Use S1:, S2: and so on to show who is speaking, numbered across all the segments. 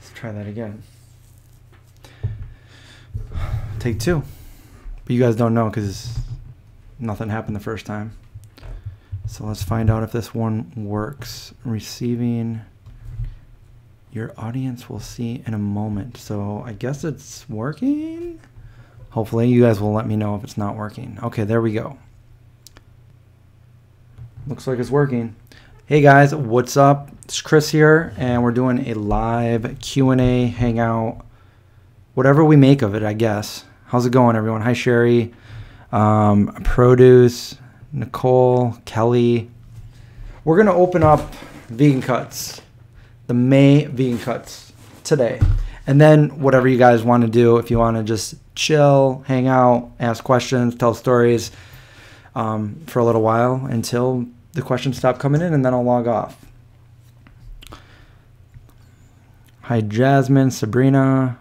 S1: Let's try that again. Take two. But you guys don't know because nothing happened the first time. So let's find out if this one works. Receiving. Your audience will see in a moment. So I guess it's working. Hopefully you guys will let me know if it's not working. Okay, there we go. Looks like it's working. Hey guys, what's up? It's Chris here, and we're doing a live Q&A hangout. Whatever we make of it, I guess. How's it going, everyone? Hi, Cheree. Produce, Nicole, Kelly. We're going to open up Vegan Cuts. The May Vegan Cuts today. And then whatever you guys want to do, if you want to just chill, hang out, ask questions, tell stories for a little while until the questions stop coming in, and then I'll log off. Hi, Jasmine, Sabrina,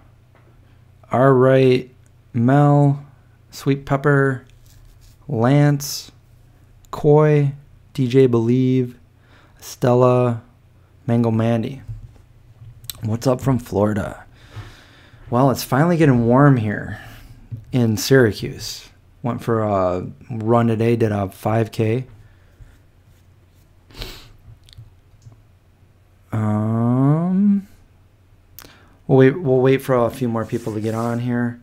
S1: R. Wright, Mel, Sweet Pepper, Lance, Coy, DJ Believe, Stella, Mango Mandy. What's up from Florida? Well, it's finally getting warm here in Syracuse. Went for a run today, did a 5K. We'll wait for a few more people to get on here.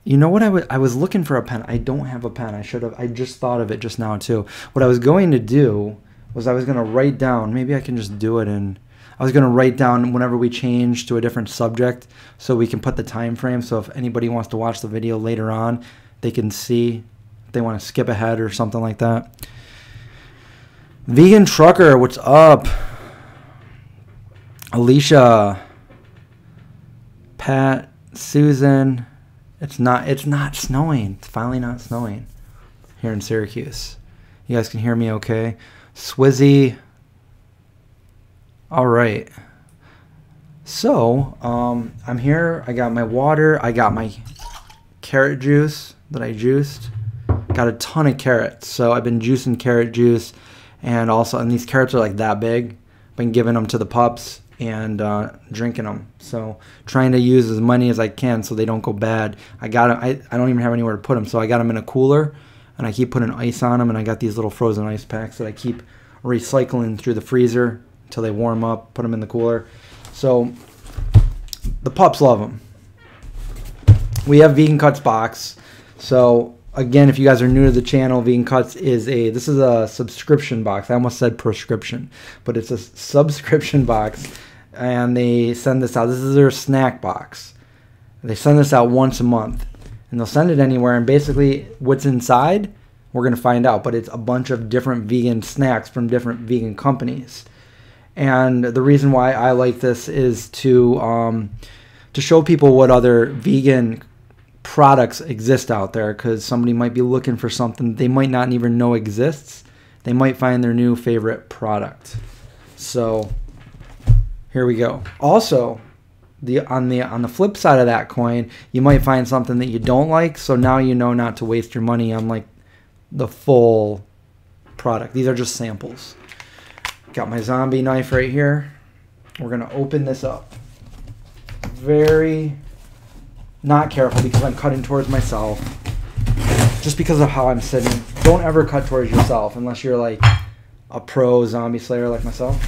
S1: You know what? I was looking for a pen. I don't have a pen. I just thought of it just now too. What I was going to do was I was going to write down, maybe I can just do it, and I was going to write down whenever we change to a different subject so we can put the time frame, so if anybody wants to watch the video later on, they can see if they want to skip ahead or something like that. Vegan Trucker, what's up? Alicia, Pat, Susan. It's not snowing. It's finally not snowing here in Syracuse. You guys can hear me okay? Swizzy. All right. So, I'm here. I got my water. I got my carrot juice that I juiced. Got a ton of carrots. So I've been juicing carrot juice, and these carrots are like that big. Been giving them to the pups and drinking them. So trying to use as many as I can so they don't go bad. I got them. I don't even have anywhere to put them, so I got them in a cooler, and I keep putting ice on them, and I got these little frozen ice packs that I keep recycling through the freezer until they warm up, put them in the cooler. So the pups love them. We have Vegan Cuts box. So again, if you guys are new to the channel, Vegan Cuts is this is a subscription box. I almost said prescription, but it's a subscription box, and they send this out. This is their snack box. They send this out once a month, and they'll send it anywhere, and basically what's inside, we're going to find out, but it's a bunch of different vegan snacks from different vegan companies. And the reason why I like this is to show people what other vegan products exist out there, because somebody might be looking for something they might not even know exists. They might find their new favorite product. So here we go. Also, on the flip side of that coin, you might find something that you don't like, so now you know not to waste your money on like the full product. These are just samples. Got my zombie knife right here. We're gonna open this up. Very not careful because I'm cutting towards myself. Just because of how I'm sitting. Don't ever cut towards yourself unless you're like a pro zombie slayer like myself.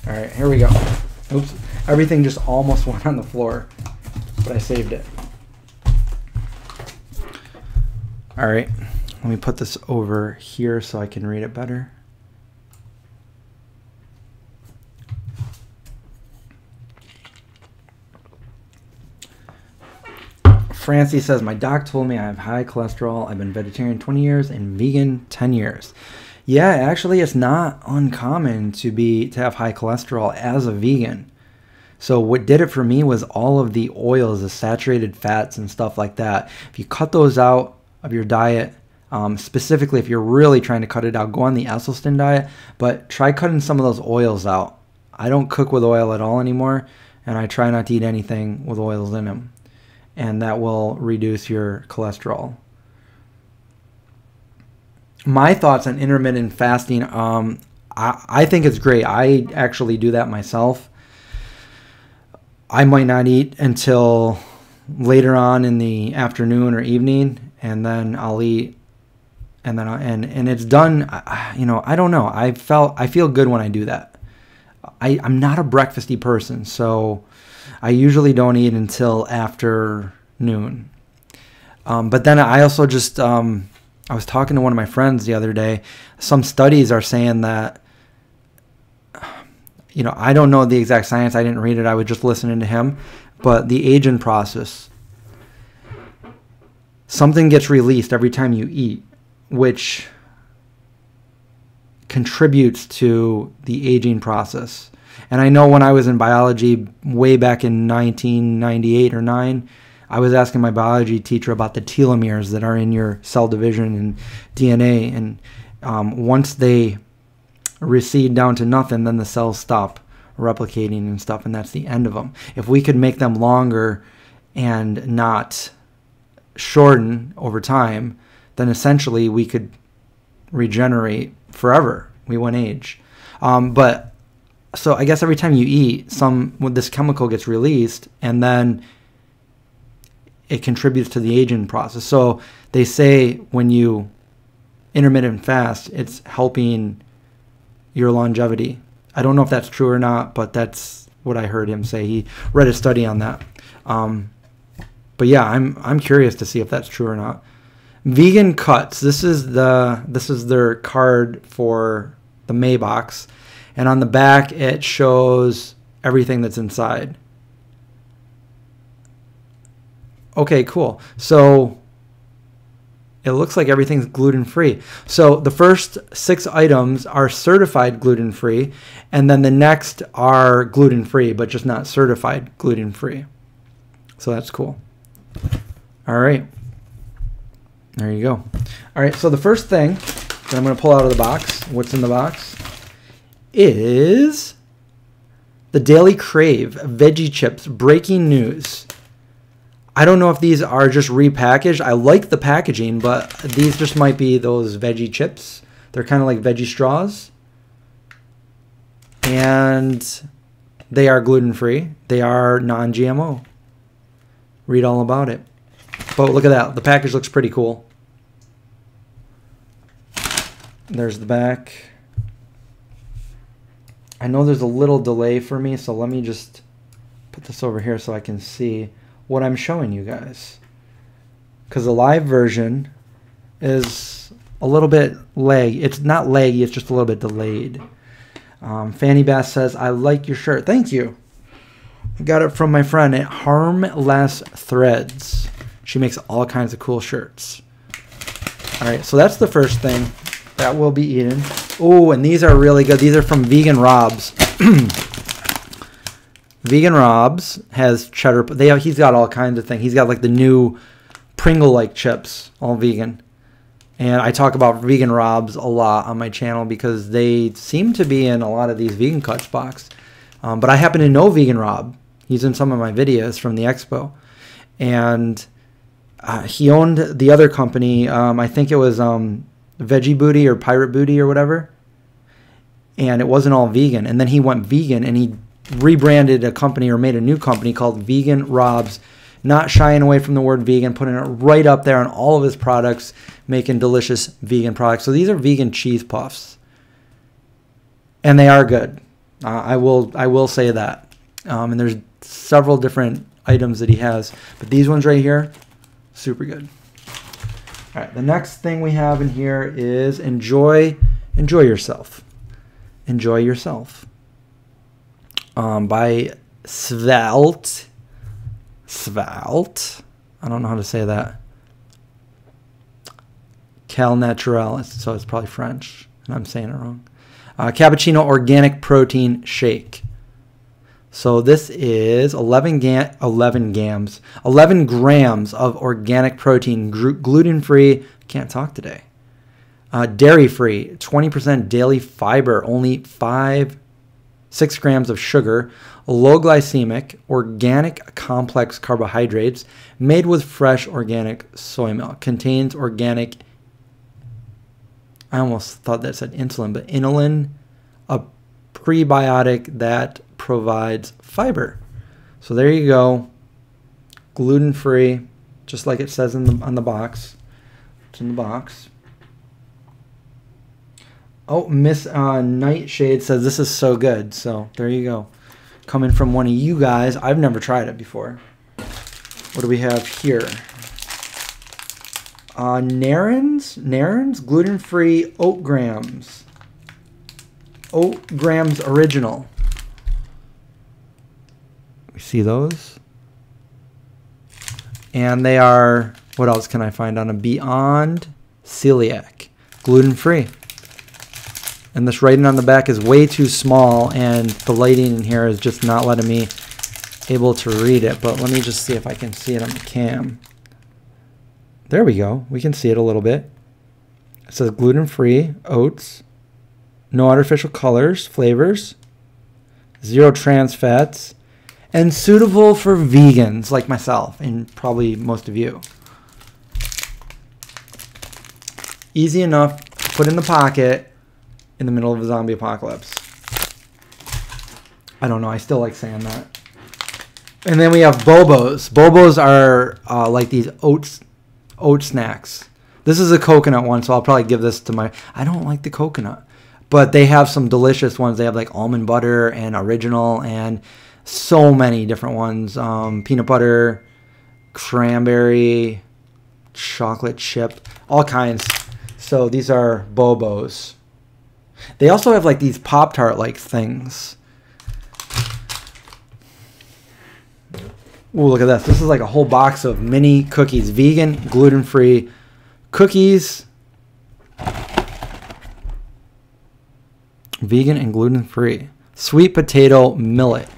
S1: Alright, here we go. Oops. Everything just almost went on the floor, but I saved it. Alright, let me put this over here so I can read it better. Francie says, my doc told me I have high cholesterol. I've been vegetarian 20 years and vegan 10 years. Yeah, actually, it's not uncommon to have high cholesterol as a vegan. So what did it for me was all of the oils, the saturated fats and stuff like that. If you cut those out of your diet, specifically if you're really trying to cut it out, go on the Esselstyn diet, but try cutting some of those oils out. I don't cook with oil at all anymore, and I try not to eat anything with oils in them. And that will reduce your cholesterol. My thoughts on intermittent fasting, I think it's great. I actually do that myself. I might not eat until later on in the afternoon or evening, and then I'll eat, and then and it's done. You know, I don't know. I feel good when I do that. I'm not a breakfasty person, so I usually don't eat until after noon. But then I also just I was talking to one of my friends the other day. Some studies are saying that, you know, I don't know the exact science. I didn't read it. I was just listening to him. But the aging process, something gets released every time you eat, which contributes to the aging process. And I know when I was in biology way back in 1998 or 9, I was asking my biology teacher about the telomeres that are in your cell division and DNA. And once they recede down to nothing, then the cells stop replicating and stuff, and that's the end of them. If we could make them longer and not shorten over time, then essentially we could regenerate forever. We won't age. But so I guess every time you eat, this chemical gets released, and then it contributes to the aging process. So they say when you intermittent fast, it's helping your longevity. I don't know if that's true or not, but that's what I heard him say. He read a study on that. But yeah, I'm curious to see if that's true or not. Vegan cuts. This is their card for the May box, and on the back it shows everything that's inside. Okay, cool. So it looks like everything's gluten-free. So the first 6 items are certified gluten-free, and then the next are gluten-free, but just not certified gluten-free. So that's cool. All right. There you go. All right, so the first thing that I'm going to pull out of the box, what's in the box, is the Daily Crave Veggie Chips. Breaking news. I don't know if these are just repackaged. I like the packaging, but these just might be those veggie chips. They're kind of like veggie straws. And they are gluten-free. They are non-GMO. Read all about it. But look at that. The package looks pretty cool. There's the back. I know there's a little delay for me, so let me just put this over here so I can see what I'm showing you guys, because the live version is a little bit laggy. It's not laggy, it's just a little bit delayed. Fanny Bass says, I like your shirt. Thank you. I got it from my friend at Harmless Threads. She makes all kinds of cool shirts. All right, so that's the first thing that we'll be eating. Oh, and these are really good. These are from Vegan Rob's. Vegan Rob's has cheddar. He's got all kinds of things. He's got like the new Pringle-like chips, all vegan. And I talk about Vegan Rob's a lot on my channel because they seem to be in a lot of these vegan cuts box. But I happen to know Vegan Rob. He's in some of my videos from the expo. And he owned the other company. I think it was Veggie Booty or Pirate Booty or whatever. And it wasn't all vegan. And then he went vegan and he rebranded a company or made a new company called Vegan Rob's, not shying away from the word vegan, putting it right up there on all of his products, making delicious vegan products. So these are vegan cheese puffs, and they are good. I will say that. And there's several different items that he has, but these ones right here, super good. All right, the next thing we have in here is enjoy yourself. Enjoy yourself. By Svelte. I don't know how to say that. Cal Naturel, so it's probably French, and I'm saying it wrong. Cappuccino Organic Protein Shake. So this is 11 grams of organic protein, gluten-free, can't talk today. Dairy-free, 20% daily fiber, only 6 grams of sugar, low glycemic, organic complex carbohydrates, made with fresh organic soy milk, contains organic, I almost thought that said insulin, but inulin, a prebiotic that provides fiber. So there you go. Gluten-free, just like it says on the box. It's in the box. Oh, Miss Nightshade says this is so good. So there you go. Coming from one of you guys. I've never tried it before. What do we have here? Nairn's gluten-free oat grams. Oat grams original. We see those. And they are, what else can I find on a Beyond Celiac? Gluten-free. And this writing on the back is way too small, and the lighting in here is just not letting me able to read it. But let me just see if I can see it on the cam. There we go. We can see it a little bit. It says gluten-free oats, no artificial colors, flavors, 0 trans fats, and suitable for vegans like myself and probably most of you. Easy enough to put in the pocket in the middle of a zombie apocalypse. I don't know. I still like saying that. And then we have Bobos. Bobos are like these oat snacks. This is a coconut one, so I'll probably give this to my... I don't like the coconut. But they have some delicious ones. They have like almond butter and original and so many different ones. Peanut butter, cranberry, chocolate chip, all kinds. So these are Bobos. They also have like these Pop-Tart like things. Ooh, look at this. This is like a whole box of mini cookies. Vegan, gluten-free cookies. Vegan and gluten-free. Sweet potato millet.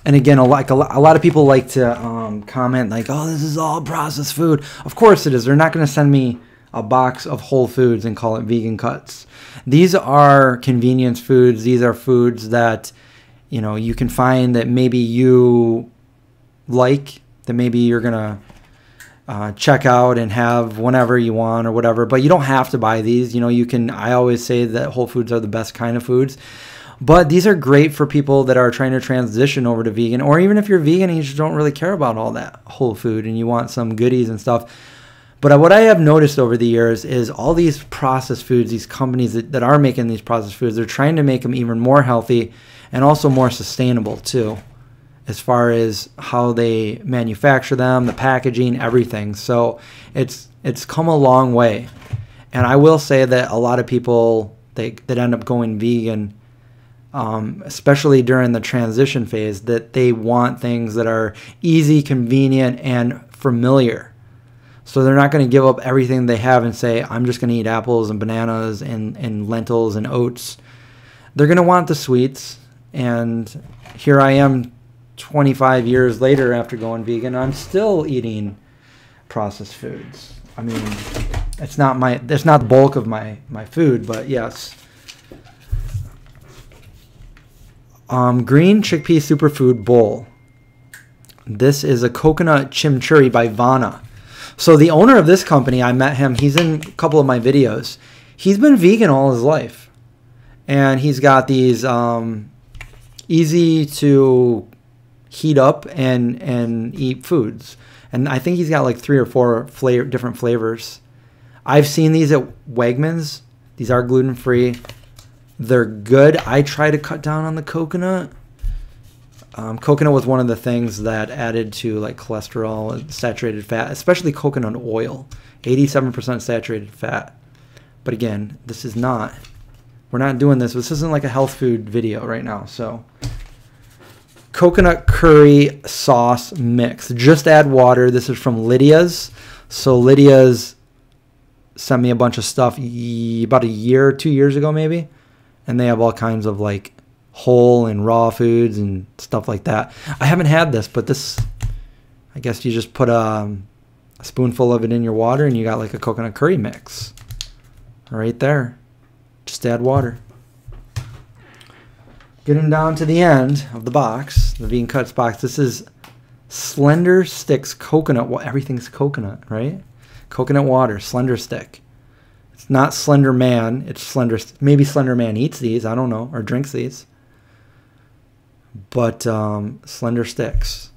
S1: And again, a lot of people like to comment like, oh, this is all processed food. Of course it is. They're not going to send me a box of Whole Foods and call it vegan cuts. These are convenience foods. These are foods that, you know, you can find that maybe you like, that maybe you're going to check out and have whenever you want or whatever. But you don't have to buy these. You know, you can, I always say that Whole Foods are the best kind of foods. But these are great for people that are trying to transition over to vegan, or even if you're vegan and you just don't really care about all that whole food and you want some goodies and stuff. But what I have noticed over the years is all these processed foods, these companies that are making these processed foods, they're trying to make them even more healthy and also more sustainable too, as far as how they manufacture them, the packaging, everything. So it's come a long way. And I will say that a lot of people that end up going vegan, especially during the transition phase, that they want things that are easy, convenient, and familiar. So they're not going to give up everything they have and say, I'm just going to eat apples and bananas and lentils and oats. They're going to want the sweets. And here I am 25 years later after going vegan. I'm still eating processed foods. I mean, it's not the bulk of my food, but yes. Green chickpea superfood bowl. This is a coconut chimichurri by Vana. So the owner of this company, I met him. He's in a couple of my videos. He's been vegan all his life. And he's got these easy to heat up and eat foods. And I think he's got like 3 or 4 different flavors. I've seen these at Wegmans. These are gluten-free. They're good. I try to cut down on the coconut. Coconut was one of the things that added to like cholesterol and saturated fat, especially coconut oil, 87% saturated fat. But again, this is not, we're not doing this. This isn't like a health food video right now. So coconut curry sauce mix, just add water. This is from Lydia's. So Lydia's sent me a bunch of stuff about a year or 2 years ago maybe. And they have all kinds of like whole and raw foods and stuff like that. I haven't had this, but this, I guess you just put a spoonful of it in your water and you got like a coconut curry mix right there. Just add water. Getting down to the end of the box, the Vegan Cuts box. This is Slender Sticks coconut. Well, everything's coconut, right? Coconut water, Slender Stick. It's not Slender Man. It's Slender. Maybe Slender Man eats these. I don't know, or drinks these. but slender sticks.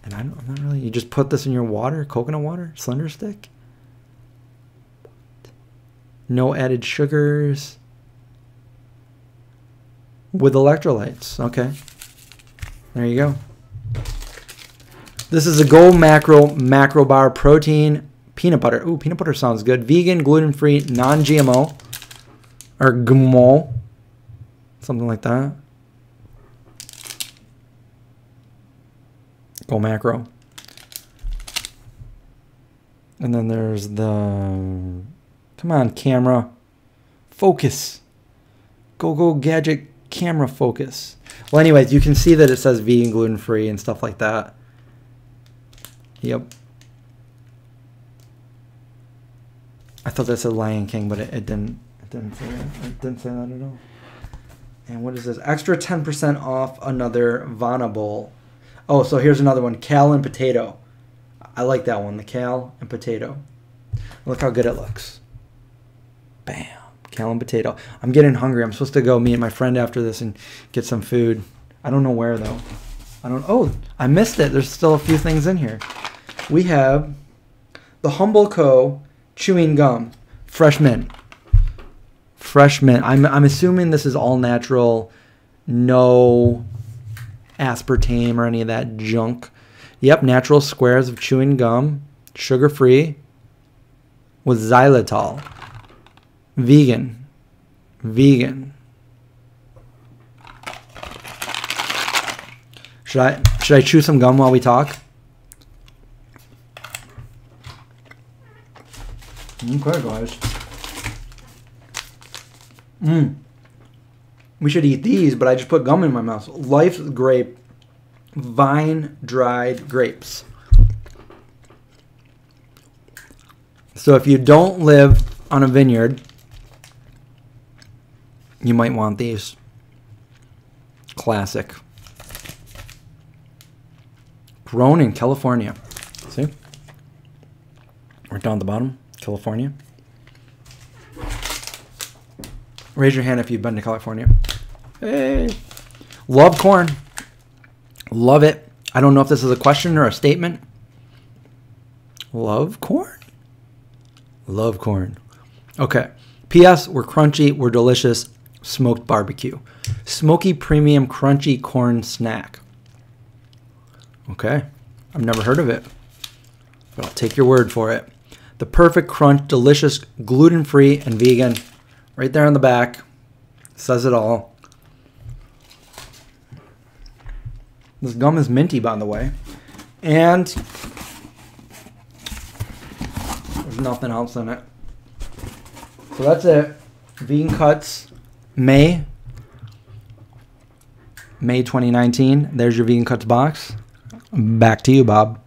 S1: And I'm not really. You just put this in your water, coconut water, slender stick. No added sugars. With electrolytes. Okay. There you go. This is a Gold Macro Bar Protein Peanut Butter. Ooh, peanut butter sounds good. Vegan, gluten-free, non-GMO. Or GMO. Something like that. Go Macro. And then there's the... Come on, camera. Focus. Go gadget camera focus. Well, anyways, you can see that it says vegan, gluten-free, and stuff like that. Yep. I thought that said Lion King, but it didn't. It didn't say that. It didn't say that at all. And what is this? Extra 10% off another Vana Bowl. Oh, so here's another one. Kale and potato. I like that one. The kale and potato. Look how good it looks. Bam. Kale and potato. I'm getting hungry. I'm supposed to go meet my friend after this and get some food. I don't know where, though. Oh, I missed it. There's still a few things in here. We have the Humble Co. chewing gum. Fresh mint. Fresh mint. I'm assuming this is all natural. No aspartame or any of that junk. Yep, natural squares of chewing gum. Sugar-free. With xylitol. Vegan. Vegan. Should I chew some gum while we talk? Okay, guys. We should eat these, but I just put gum in my mouth. Life's Grape Vine Dried Grapes. So if you don't live on a vineyard, you might want these. Classic. Grown in California. See? Right down at the bottom. California. Raise your hand if you've been to California. Hey. Love corn. Love it. I don't know if this is a question or a statement. Love corn? Love corn. Okay. P.S. We're crunchy. We're delicious. Smoked barbecue. Smoky premium crunchy corn snack. Okay. I've never heard of it, but I'll take your word for it. The perfect crunch, delicious, gluten-free, and vegan. Right there on the back. Says it all. This gum is minty, by the way. And there's nothing else in it. So that's it. Vegan Cuts, May 2019. There's your Vegan Cuts box. Back to you, Bob.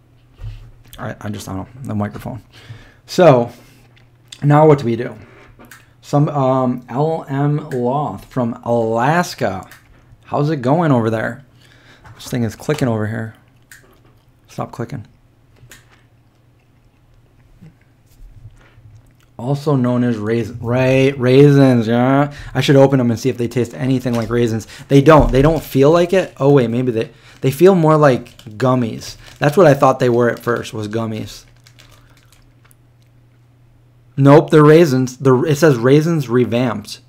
S1: All right, I don't know, the microphone. So, now what do we do? Some LM Loth from Alaska. How's it going over there? This thing is clicking over here. Stop clicking. Also known as raisins. Yeah, I should open them and see if they taste anything like raisins. They don't. They don't feel like it. Oh wait, maybe they feel more like gummies. That's what I thought they were at first, was gummies. Nope, they're raisins. It says raisins revamped.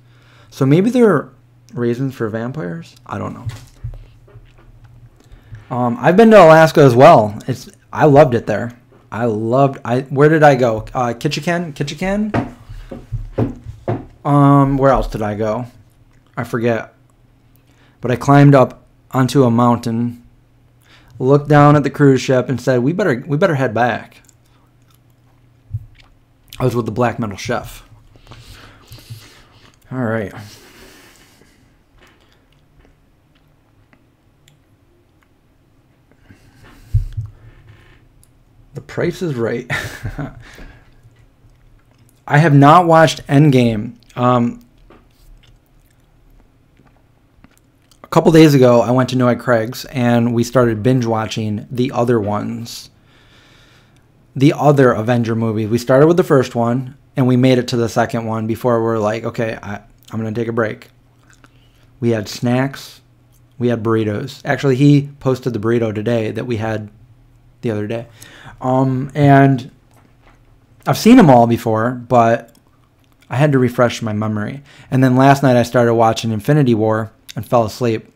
S1: So maybe they're raisins for vampires? I don't know. I've been to Alaska as well. I loved it there. Where did I go? Ketchikan? Where else did I go? I forget. But I climbed up onto a mountain, looked down at the cruise ship, and said, "We better head back." I was with the black metal chef. All right. The price is right. I have not watched Endgame. A couple days ago, I went to Noah Craig's and we started binge watching the other ones. The other Avenger movies. We started with the first one and we made it to the second one before we're like, okay, I'm going to take a break. We had snacks. We had burritos. Actually, he posted the burrito today that we had the other day. And I've seen them all before, but I had to refresh my memory. And then last night I started watching Infinity War and fell asleep.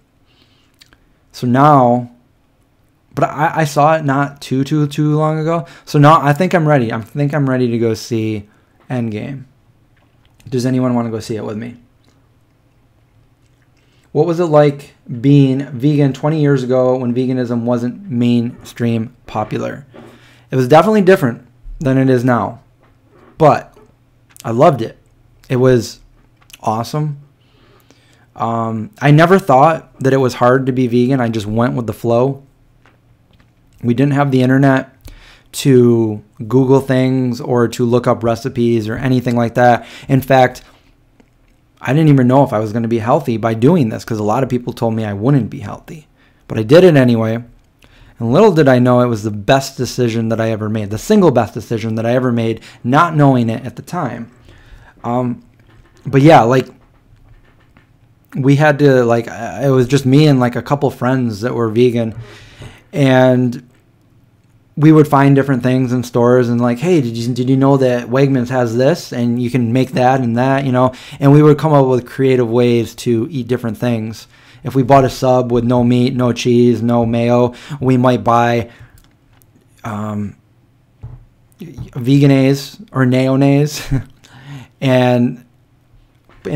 S1: So now, but I saw it not too long ago. So now I think I'm ready. I think I'm ready to go see Endgame. Does anyone want to go see it with me? What was it like being vegan 20 years ago when veganism wasn't mainstream popular? It was definitely different than it is now, but I loved it. It was awesome. I never thought that it was hard to be vegan. I just went with the flow. We didn't have the internet to Google things or to look up recipes or anything like that. In fact, I didn't even know if I was going to be healthy by doing this because a lot of people told me I wouldn't be healthy. But I did it anyway. And little did I know it was the best decision that I ever made. The single best decision that I ever made, not knowing it at the time. But yeah, like we had to, like, it was just me and like a couple friends that were vegan. And we would find different things in stores and like, hey, did you know that Wegmans has this and you can make that and that, you know? And we would come up with creative ways to eat different things. If we bought a sub with no meat, no cheese, no mayo, we might buy veganese or neonase and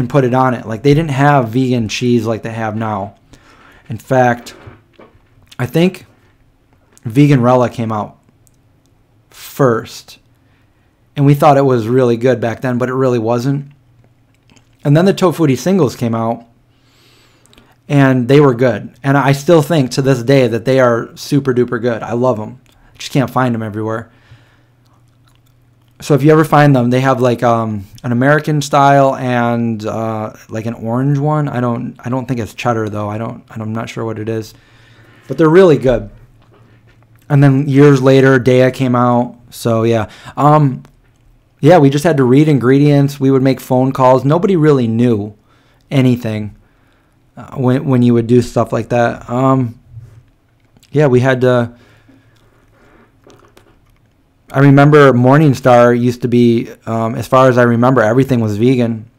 S1: put it on it. Like they didn't have vegan cheese like they have now. In fact, I think Veganrella came out first, and we thought it was really good back then, but it really wasn't. And then the Tofutti singles came out, and they were good. And I still think to this day that they are super duper good. I love them. Just can't find them everywhere. So if you ever find them, they have like an American style and like an orange one. I don't think it's cheddar though. I'm not sure what it is, but they're really good. And then years later, Daya came out. So yeah. Yeah, we just had to read ingredients. We would make phone calls. Nobody really knew anything when you would do stuff like that. Yeah, we had to. I remember Morningstar used to be, as far as I remember, everything was vegan.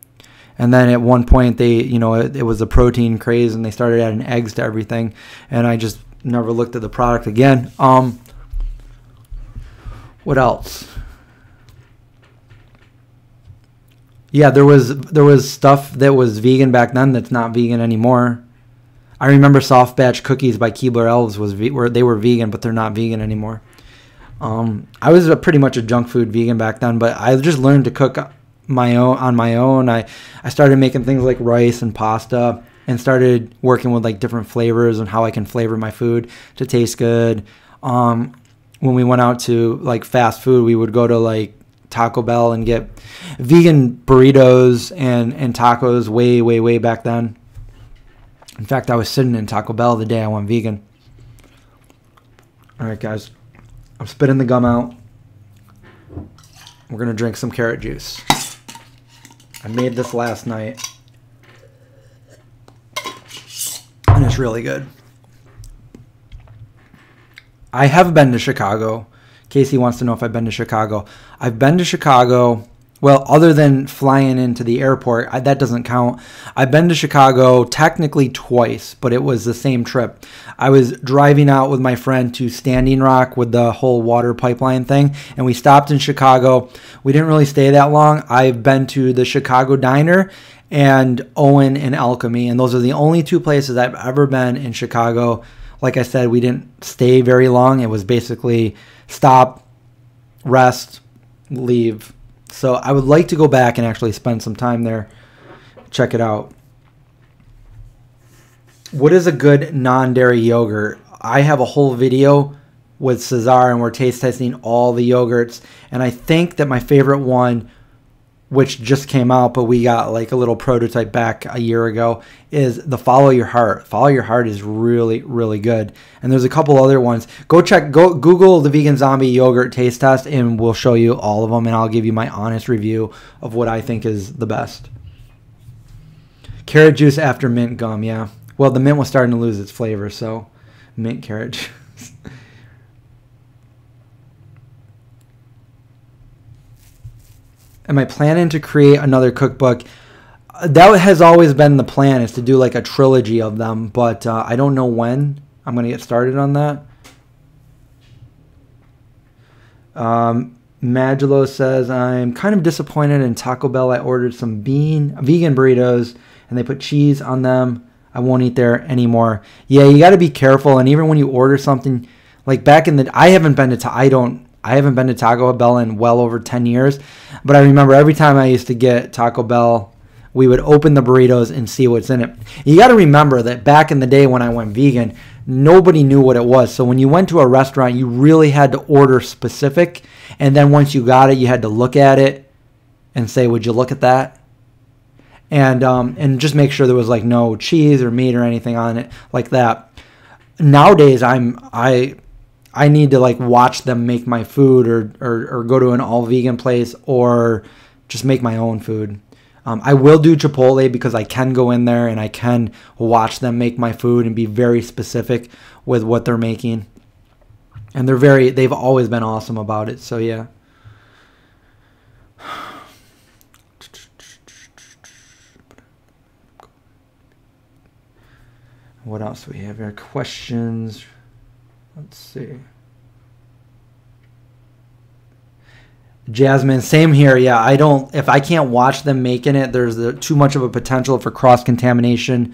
S1: And then at one point, it was a protein craze, and they started adding eggs to everything. And I just never looked at the product again. What else? Yeah, there was stuff that was vegan back then that's not vegan anymore. I remember Soft Batch Cookies by Keebler Elves they were vegan, but they're not vegan anymore. I was pretty much a junk food vegan back then, but I just learned to cook on my own. I started making things like rice and pasta, and started working with like different flavors and how I can flavor my food to taste good. When we went out to like fast food, we would go to like Taco Bell and get vegan burritos and tacos way back then. In fact, I was sitting in Taco Bell the day I went vegan. All right, guys. I'm spitting the gum out. We're going to drink some carrot juice. I made this last night. And it's really good. I have been to Chicago. Casey wants to know if I've been to Chicago. I've been to Chicago. Well, other than flying into the airport, that doesn't count. I've been to Chicago technically twice, but it was the same trip. I was driving out with my friend to Standing Rock with the whole water pipeline thing, and we stopped in Chicago. We didn't really stay that long. I've been to the Chicago Diner and Owen and Alchemy, and those are the only two places I've ever been in Chicago. Like I said, we didn't stay very long. It was basically stop, rest, leave. So I would like to go back and actually spend some time there. Check it out. What is a good non-dairy yogurt? I have a whole video with Cesar, and we're taste testing all the yogurts. And I think that my favorite one, which just came out, but we got like a little prototype back a year ago, is the Follow Your Heart. Follow Your Heart is really, really good. And there's a couple other ones. Go Google the Vegan Zombie Yogurt Taste Test, and we'll show you all of them, and I'll give you my honest review of what I think is the best. Carrot juice after mint gum, yeah. Well, the mint was starting to lose its flavor, so mint carrot juice. Am I planning to create another cookbook? That has always been the plan, is to do like a trilogy of them, but I don't know when I'm going to get started on that. Magelo says, I'm kind of disappointed in Taco Bell. I ordered some vegan burritos and they put cheese on them. I won't eat there anymore. Yeah, you got to be careful. And even when you order something, like back in the, I haven't been to Taco Bell in well over 10 years, but I remember every time I used to get Taco Bell, we would open the burritos and see what's in it. You got to remember that back in the day when I went vegan, nobody knew what it was. So when you went to a restaurant, you really had to order specific. And then once you got it, you had to look at it and say, would you look at that? And just make sure there was like no cheese or meat or anything on it like that. Nowadays, I need to like watch them make my food or go to an all vegan place or just make my own food. I will do Chipotle because I can go in there and I can watch them make my food and be very specific with what they're making. And they've always been awesome about it. So yeah. What else do we have here? Questions. Let's see. Jasmine, same here. Yeah, if I can't watch them making it, there's too much of a potential for cross-contamination.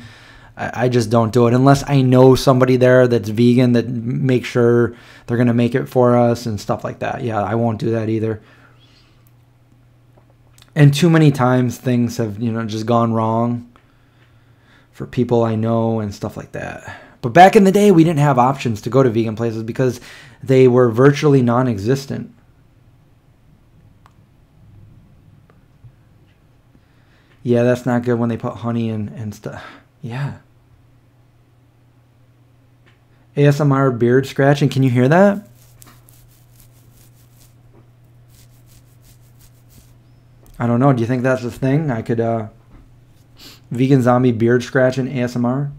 S1: I just don't do it unless I know somebody there that's vegan that makes sure they're going to make it for us and stuff like that. Yeah, I won't do that either. And too many times things have, just gone wrong for people I know and stuff like that. But back in the day, we didn't have options to go to vegan places because they were virtually non-existent. Yeah, that's not good when they put honey in and stuff. Yeah. ASMR beard scratching. Can you hear that? I don't know. Do you think that's a thing? I could, vegan zombie beard scratching ASMR?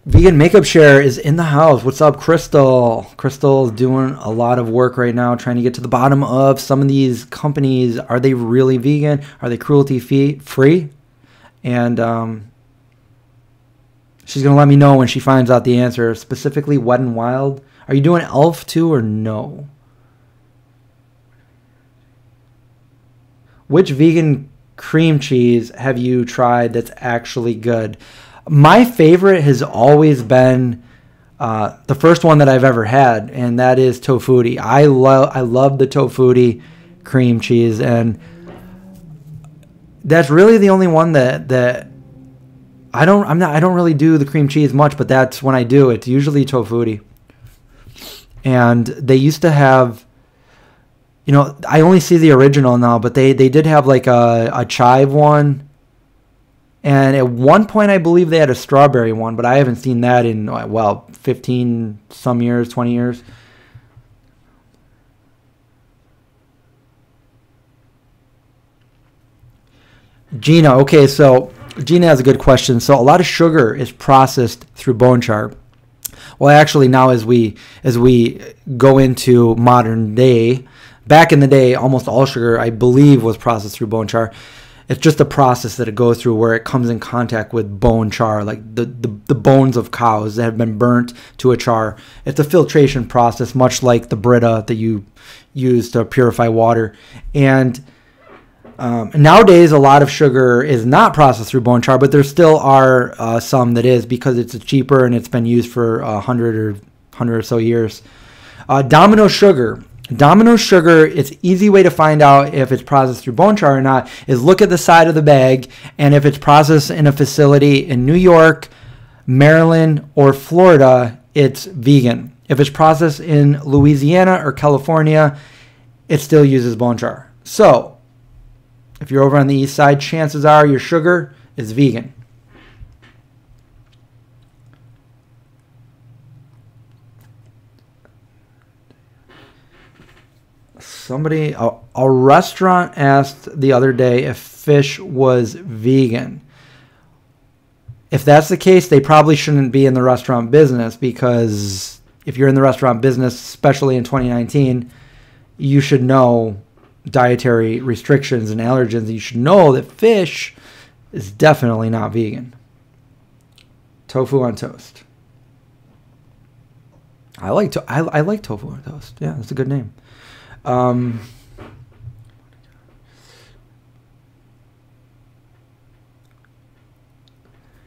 S1: Vegan Makeup Share is in the house. What's up, Crystal? Crystal's doing a lot of work right now trying to get to the bottom of some of these companies. Are they really vegan? Are they cruelty-free? And she's going to let me know when she finds out the answer. Specifically, Wet n Wild. Are you doing Elf too or no? Which vegan cream cheese have you tried that's actually good? My favorite has always been the first one that I've ever had, and that is Tofutti. I love the Tofutti cream cheese, and that's really the only one that I don't really do the cream cheese much, but that's when I do. It's usually Tofutti. And they used to have, I only see the original now, but they did have like a chive one. And at one point, I believe they had a strawberry one, but I haven't seen that in, 15 some years, 20 years. Gina, okay, so Gina has a good question. So a lot of sugar is processed through bone char. Well, actually, now as we go into modern day, back in the day, almost all sugar, I believe, was processed through bone char. It's just a process that it goes through where it comes in contact with bone char, like the bones of cows that have been burnt to a char. It's a filtration process, much like the Brita that you use to purify water. And nowadays, a lot of sugar is not processed through bone char, but there still are some that is because it's cheaper and it's been used for 100 or so years. Domino sugar. Domino sugar, it's an easy way to find out if it's processed through bone char or not is look at the side of the bag, and if it's processed in a facility in New York, Maryland, or Florida, it's vegan. If it's processed in Louisiana or California, it still uses bone char. So, if you're over on the east side, chances are your sugar is vegan. A restaurant asked the other day if fish was vegan. If that's the case, they probably shouldn't be in the restaurant business, because if you're in the restaurant business, especially in 2019, you should know dietary restrictions and allergens. You should know that fish is definitely not vegan. Tofu on toast. I like tofu on toast. Yeah, that's a good name.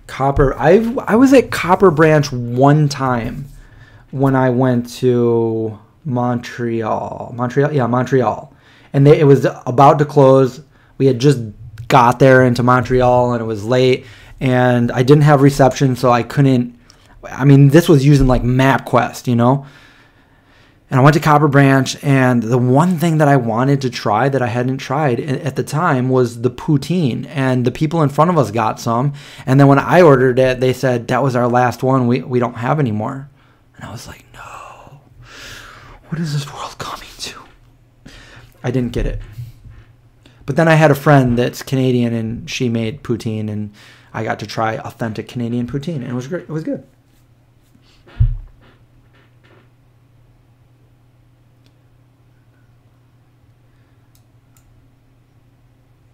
S1: Copper. I was at Copper Branch one time when I went to Montreal. Montreal. And it was about to close. We had just got there into Montreal, and it was late, and I didn't have reception, so I couldn't. I mean, this was using like MapQuest, you know. And I went to Copper Branch, and the one thing that I wanted to try that I hadn't tried at the time was the poutine. And the people in front of us got some. And then when I ordered it, they said, that was our last one. We don't have any more. And I was like, no. What is this world coming to? I didn't get it. But then I had a friend that's Canadian, and she made poutine, and I got to try authentic Canadian poutine. And it was great. It was good.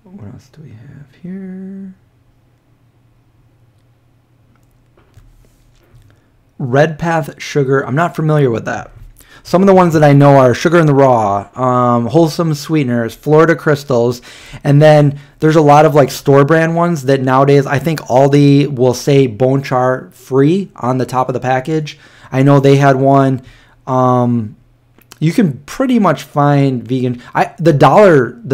S1: What else do we have here? Red Path sugar. I'm not familiar with that. Some of the ones that I know are Sugar in the Raw, Wholesome Sweeteners, Florida Crystals, and then there's a lot of like store brand ones that nowadays I think Aldi will say bone char free on the top of the package. I know they had one. You can pretty much find vegan. The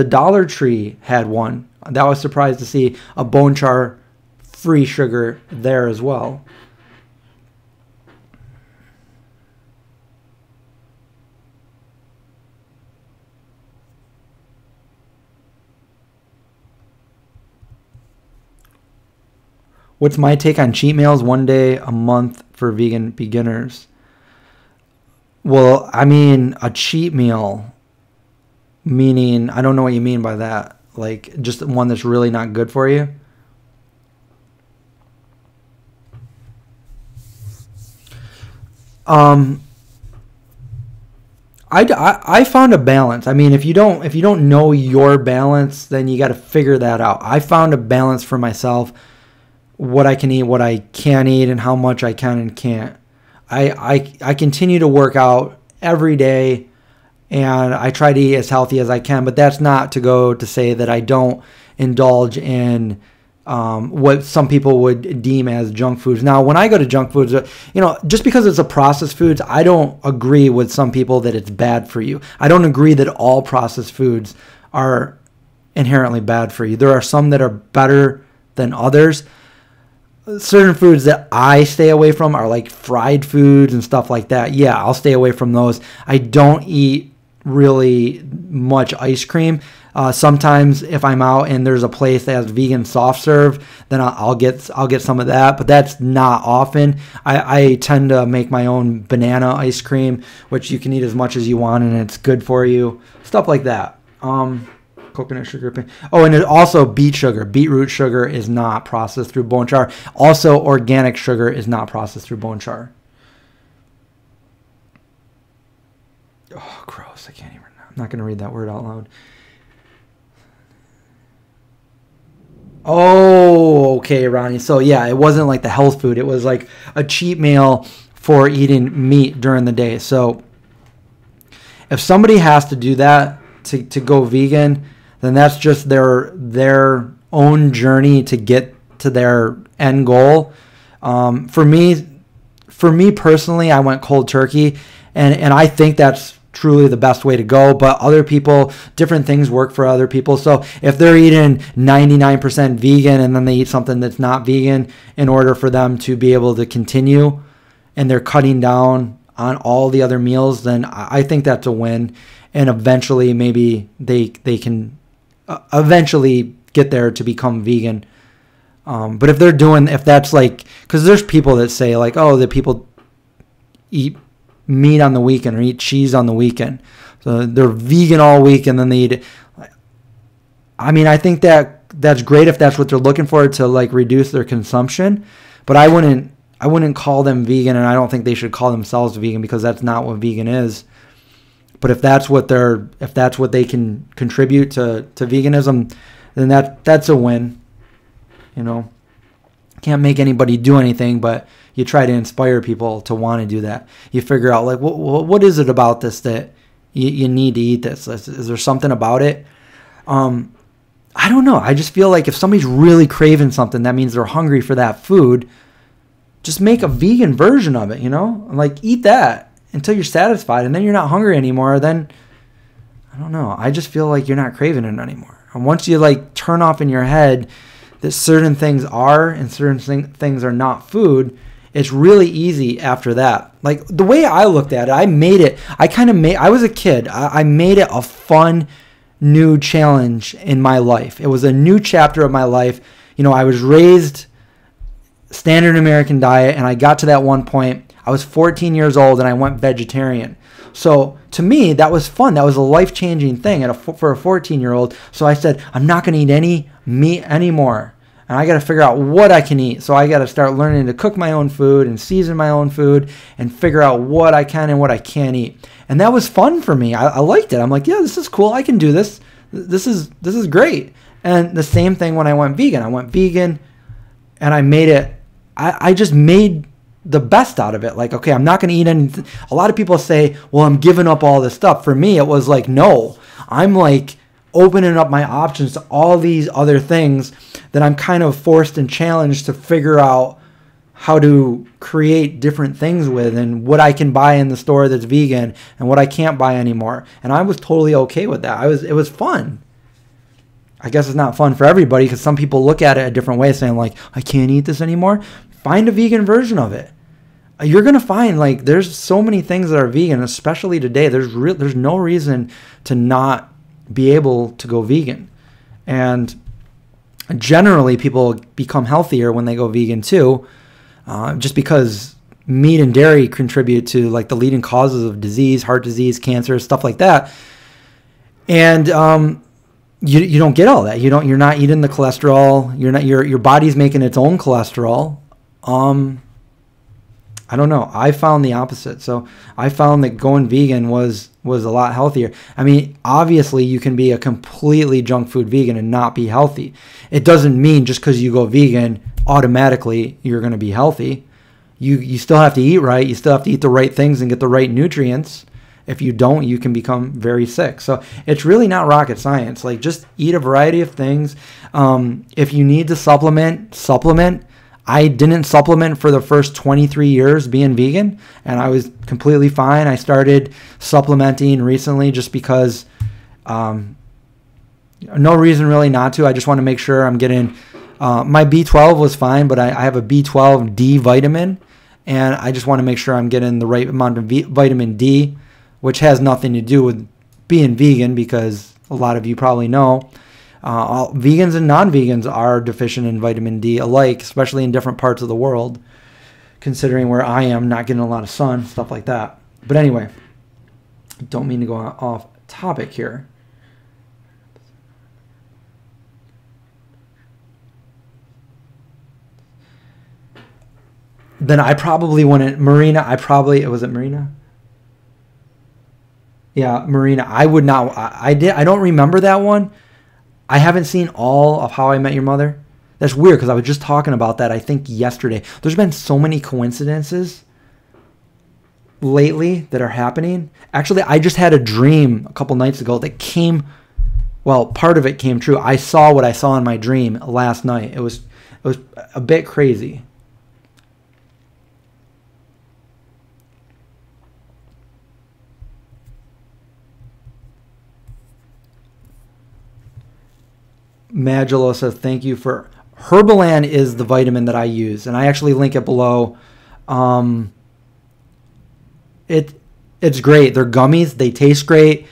S1: Dollar Tree had one. That was surprised to see a bone char free sugar there as well. What's my take on cheat meals? 1 day a month for vegan beginners. Well, I mean, a cheat meal, meaning, I don't know what you mean by that. Like, just one that's really not good for you? I found a balance. I mean, if you don't know your balance, then you got to figure that out. I found a balance for myself, what I can eat, what I can't eat, and how much I can and can't. I continue to work out every day, and I try to eat as healthy as I can, but that's not to go to say that I don't indulge in what some people would deem as junk foods. Now, when I go to junk foods, just because it's a processed foods, I don't agree with some people that it's bad for you. I don't agree that all processed foods are inherently bad for you. There are some that are better than others. Certain foods that I stay away from are like fried foods and stuff like that. Yeah, I'll stay away from those. I don't eat really much ice cream. Sometimes if I'm out and there's a place that has vegan soft serve, then I'll get some of that, but that's not often. I tend to make my own banana ice cream, which you can eat as much as you want, and it's good for you. Stuff like that. Coconut sugar. Oh, and also beet sugar. Beetroot sugar is not processed through bone char. Also, organic sugar is not processed through bone char. Oh, gross. I can't even. I'm not going to read that word out loud. Oh, okay, Ronnie. So, yeah, it wasn't like the health food. It was like a cheat meal for eating meat during the day. So, if somebody has to do that to go vegan, then that's just their own journey to get to their end goal. For me personally, I went cold turkey, and I think that's truly the best way to go. But other people, different things work for other people. So if they're eating 99% vegan and then they eat something that's not vegan in order for them to be able to continue, and they're cutting down on all the other meals, then I think that's a win. And eventually maybe they can eventually get there to become vegan. But if that's like, because there's people that say like, oh, that people eat meat on the weekend or eat cheese on the weekend. So they're vegan all week and then they eat it. I mean, I think that's great if that's what they're looking for to like reduce their consumption, but I wouldn't call them vegan, and I don't think they should call themselves vegan because that's not what vegan is. But if that's what they can contribute to veganism, then that's a win. You know, can't make anybody do anything, but you try to inspire people to want to do that. You figure out like what is it about this that you need to eat this? Is there something about it? I don't know. I just feel like if somebody's really craving something, that means they're hungry for that food. Just make a vegan version of it, you know? Like, eat that until you're satisfied, and then you're not hungry anymore. Then, I don't know. I just feel like you're not craving it anymore. And once you, like, turn off in your head that certain things are and certain things are not food, it's really easy after that. Like, the way I looked at it, I was a kid. I made it a fun, new challenge in my life. It was a new chapter of my life. You know, I was raised standard American diet, and I got to that one point. I was 14 years old and I went vegetarian. So to me, that was fun. That was a life-changing thing for a 14-year-old. So I said, I'm not going to eat any meat anymore. And I got to figure out what I can eat. So I got to start learning to cook my own food and season my own food and figure out what I can and what I can't eat. And that was fun for me. I liked it. I'm like, yeah, this is cool. I can do this. This is great. And the same thing when I went vegan. I went vegan and I made it. I just made the best out of it. Like, okay, I'm not going to eat anything. A lot of people say, well, I'm giving up all this stuff. For me, it was like, no, I'm like opening up my options to all these other things that I'm kind of forced and challenged to figure out how to create different things with, and what I can buy in the store that's vegan and what I can't buy anymore. And I was totally okay with that. It was fun. I guess it's not fun for everybody because some people look at it a different way, saying like, I can't eat this anymore. Find a vegan version of it. You're going to find like there's so many things that are vegan, especially today. There's no reason to not be able to go vegan. And generally people become healthier when they go vegan too, just because meat and dairy contribute to like the leading causes of disease, heart disease, cancer, stuff like that. And you don't get all that. You're not eating the cholesterol. Your body's making its own cholesterol. I don't know. I found the opposite. So I found that going vegan was a lot healthier. I mean, obviously you can be a completely junk food vegan and not be healthy. It doesn't mean just because you go vegan, automatically you're going to be healthy. You still have to eat right. You still have to eat the right things and get the right nutrients. If you don't, you can become very sick. So it's really not rocket science. Like, just eat a variety of things. If you need to supplement. I didn't supplement for the first 23 years being vegan, and I was completely fine. I started supplementing recently just because no reason really not to. I just want to make sure I'm getting my B12 was fine, but I have a B12 D vitamin, and I just want to make sure I'm getting the right amount of vitamin D, which has nothing to do with being vegan, because a lot of you probably know all vegans and non-vegans are deficient in vitamin D alike, especially in different parts of the world, considering where I am, not getting a lot of sun, stuff like that. But anyway, don't mean to go off topic here. Then I probably wouldn't. Marina, was it Marina? Yeah, Marina. I would not. I don't remember that one. I haven't seen all of How I Met Your Mother. That's weird because I was just talking about that, I think, yesterday. There's been so many coincidences lately that are happening. Actually, I just had a dream a couple nights ago that part of it came true. I saw what I saw in my dream last night. It was a bit crazy. Magelo says, thank you for... Herbalan is the vitamin that I use, and I actually link it below. It's great. They're gummies. They taste great.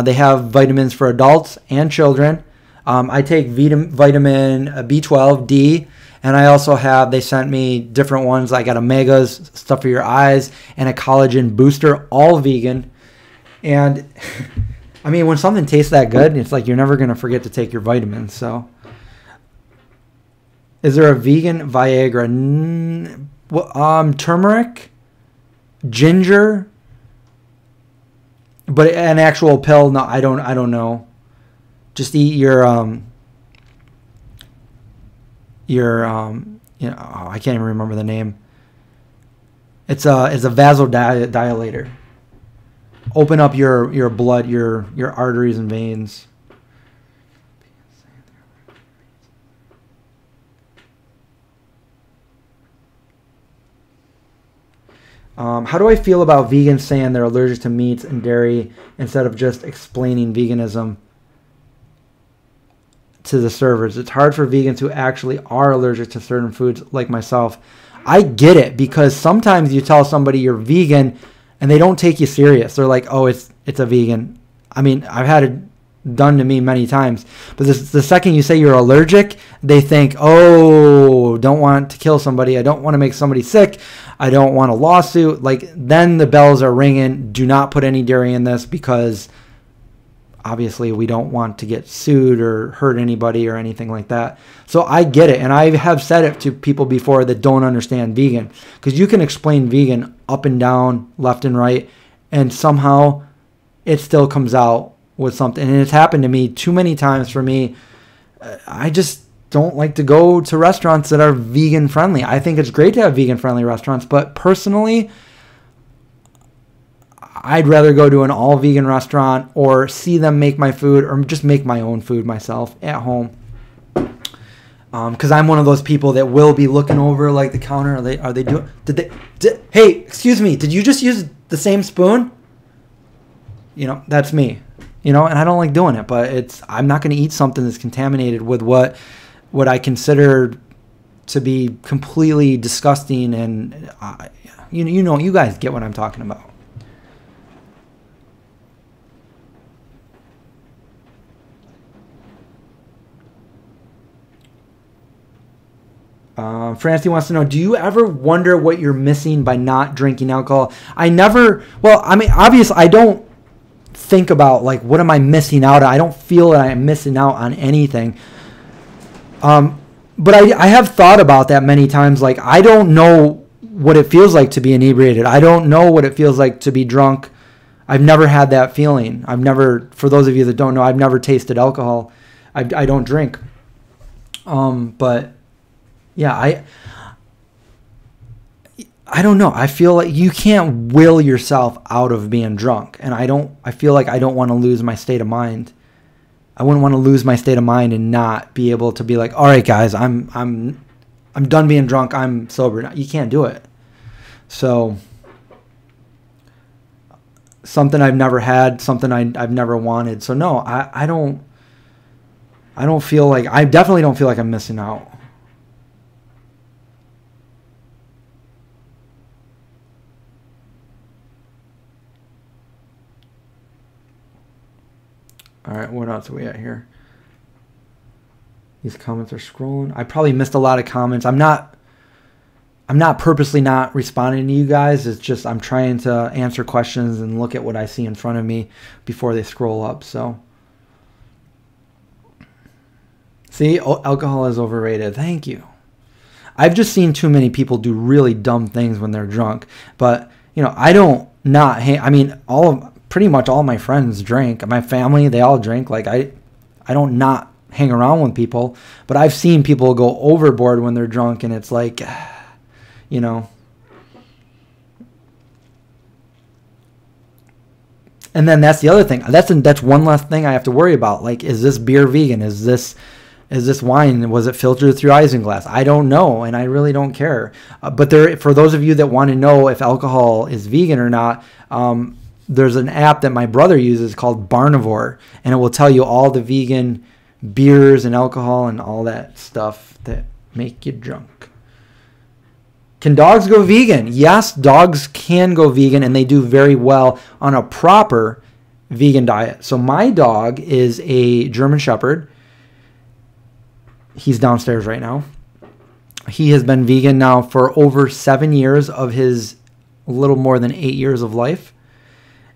S1: They have vitamins for adults and children. I take vitamin B12, D, and I also they sent me different ones. I got omegas, stuff for your eyes, and a collagen booster, all vegan. And I mean, when something tastes that good, it's like you're never going to forget to take your vitamins. So, is there a vegan Viagra? Turmeric, ginger, but an actual pill? No, I don't know. Just eat your I can't even remember the name. It's a vasodilator. Open up your blood, your arteries and veins. How do I feel about vegans saying they're allergic to meats and dairy instead of just explaining veganism to the servers? It's hard for vegans who actually are allergic to certain foods like myself. I get it, because sometimes you tell somebody you're vegan and they don't take you serious. They're like, oh, it's a vegan. I mean, I've had it done to me many times. But the second you say you're allergic, they think, oh, don't want to kill somebody. I don't want to make somebody sick. I don't want a lawsuit. Like, then the bells are ringing. Do not put any dairy in this, because obviously we don't want to get sued or hurt anybody or anything like that. So I get it. And I have said it to people before that don't understand vegan, because you can explain vegan up and down, left and right, and somehow it still comes out with something. And it's happened to me too many times for me. I just don't like to go to restaurants that are vegan friendly. I think it's great to have vegan friendly restaurants, but personally, I'd rather go to an all vegan restaurant or see them make my food, or just make my own food myself at home. Because I'm one of those people that will be looking over like the counter. Are they doing? Hey, excuse me, did you just use the same spoon? You know, that's me. You know, and I don't like doing it, but I'm not going to eat something that's contaminated with what I consider to be completely disgusting. And you guys get what I'm talking about. Francie wants to know, do you ever wonder what you're missing by not drinking alcohol? I never, well, I mean, obviously I don't think about like, what am I missing out on? I don't feel that I'm missing out on anything. But I have thought about that many times. Like, I don't know what it feels like to be inebriated. I don't know what it feels like to be drunk. I've never had that feeling. For those of you that don't know, I've never tasted alcohol. I don't drink. But yeah, I don't know. I feel like you can't will yourself out of being drunk. And I feel like I don't want to lose my state of mind. I wouldn't want to lose my state of mind and not be able to be like, all right, guys, I'm done being drunk. I'm sober now. You can't do it. So something I've never had, something I've never wanted. So no, I don't feel like, I definitely don't feel like I'm missing out. All right, what else are we at here? These comments are scrolling. I probably missed a lot of comments. I'm not purposely not responding to you guys. It's just I'm trying to answer questions and look at what I see in front of me before they scroll up. So, see, alcohol is overrated. Thank you. I've just seen too many people do really dumb things when they're drunk. But, you know, I don't not, I mean, pretty much all my friends drink. My family, they all drink. Like, I don't not hang around with people, but I've seen people go overboard when they're drunk, and it's like, you know. And then that's the other thing. That's one less thing I have to worry about. Like, is this beer vegan? Is this wine, was it filtered through isinglass? I don't know, and I really don't care. But for those of you that want to know if alcohol is vegan or not, there's an app that my brother uses called Barnivore, and it will tell you all the vegan beers and alcohol and all that stuff that make you drunk. Can dogs go vegan? Yes, dogs can go vegan, and they do very well on a proper vegan diet. So my dog is a German Shepherd. He's downstairs right now. He has been vegan now for over 7 years of his a little more than 8 years of life.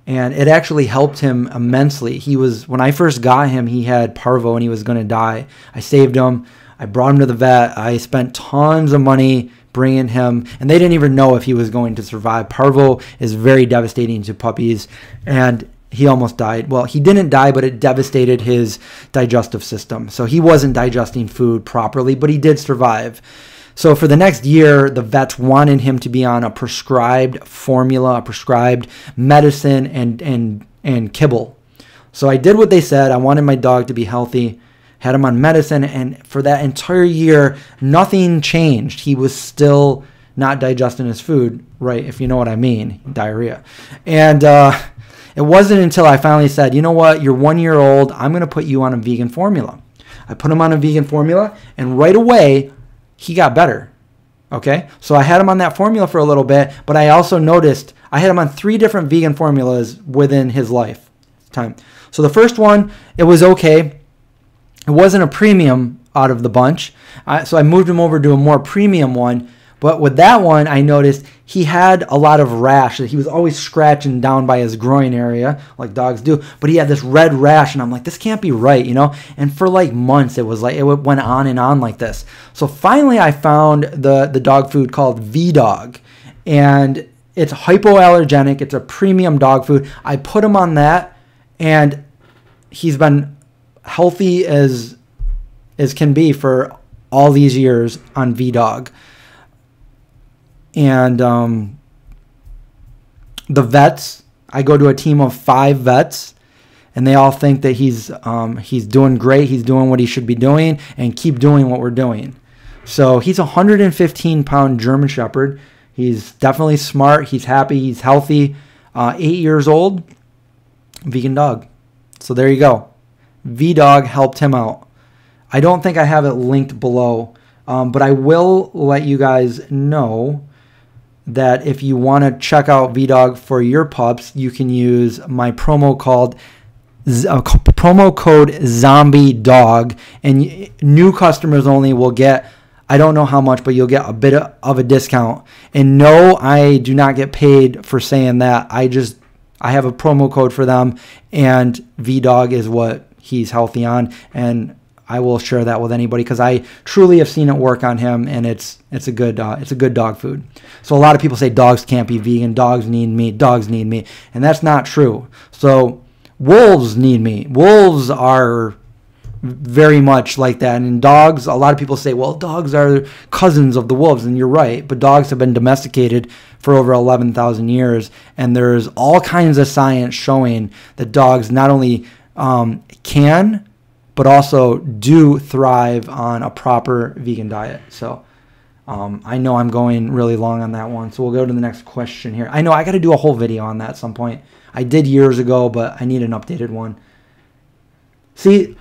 S1: And it actually helped him immensely. When I first got him, he had parvo and he was going to die. I saved him. I brought him to the vet. I spent tons of money bringing him, and they didn't even know if he was going to survive. Parvo is very devastating to puppies, and he almost died. Well, he didn't die, but it devastated his digestive system. So he wasn't digesting food properly, but he did survive. So for the next year, the vets wanted him to be on a prescribed formula, a prescribed medicine, and kibble. So I did what they said. I wanted my dog to be healthy, had him on medicine, and for that entire year, nothing changed. He was still not digesting his food, right, if you know what I mean, diarrhea. And it wasn't until I finally said, you know what, you're 1 year old, I'm going to put you on a vegan formula. I put him on a vegan formula, and right away, he got better. Okay, so I had him on that formula for a little bit, but I also noticed I had him on 3 different vegan formulas within his lifetime. So the first one, it was okay. It wasn't a premium out of the bunch, so I moved him over to a more premium one. But with that one, I noticed he had a lot of rash. He was always scratching down by his groin area, like dogs do. But he had this red rash, and I'm like, this can't be right, you know? And for like months, it went on and on like this. So finally, I found the dog food called V-Dog, and it's hypoallergenic. It's a premium dog food. I put him on that, and he's been healthy as can be for all these years on V-Dog. And the vets, I go to a team of 5 vets, and they all think that he's doing great. He's doing what he should be doing, and keep doing what we're doing. So he's a 115-pound German Shepherd. He's definitely smart. He's happy. He's healthy. 8 years old, vegan dog. So there you go. V-Dog helped him out. I don't think I have it linked below, but I will let you guys know that if you want to check out V-Dog for your pups, you can use my promo code Zombie Dog, and new customers only will get, I don't know how much, but you'll get a bit of a discount. And no, I do not get paid for saying that. I have a promo code for them, and V-Dog is what he's healthy on, and I will share that with anybody because I truly have seen it work on him, and it's a good dog food. So a lot of people say dogs can't be vegan, dogs need meat, and that's not true. So wolves need meat. Wolves are very much like that, and dogs, a lot of people say, well, dogs are cousins of the wolves, and you're right, but dogs have been domesticated for over 11,000 years, and there's all kinds of science showing that dogs not only can, but also do thrive on a proper vegan diet. So I know I'm going really long on that one, so we'll go to the next question here. I know I got to do a whole video on that at some point. I did years ago, but I need an updated one. See,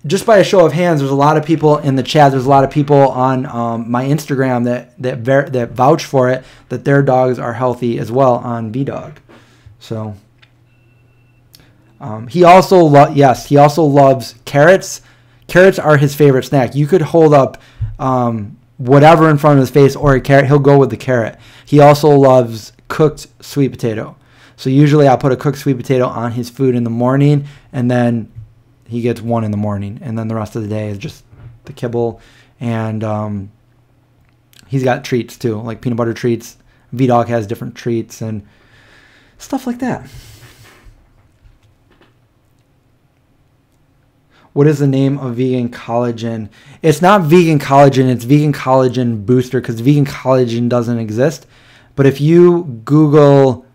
S1: just by a show of hands, there's a lot of people in the chat. There's a lot of people on my Instagram that vouch for it, that their dogs are healthy as well on V-Dog. So he also loves carrots. Carrots are his favorite snack. You could hold up whatever in front of his face or a carrot. He'll go with the carrot. He also loves cooked sweet potato. So usually I'll put a cooked sweet potato on his food in the morning, and then he gets one in the morning, and then the rest of the day is just the kibble. And he's got treats too, like peanut butter treats. V-Dog has different treats and stuff like that. What is the name of vegan collagen? It's not vegan collagen, it's vegan collagen booster, because vegan collagen doesn't exist. But if you Google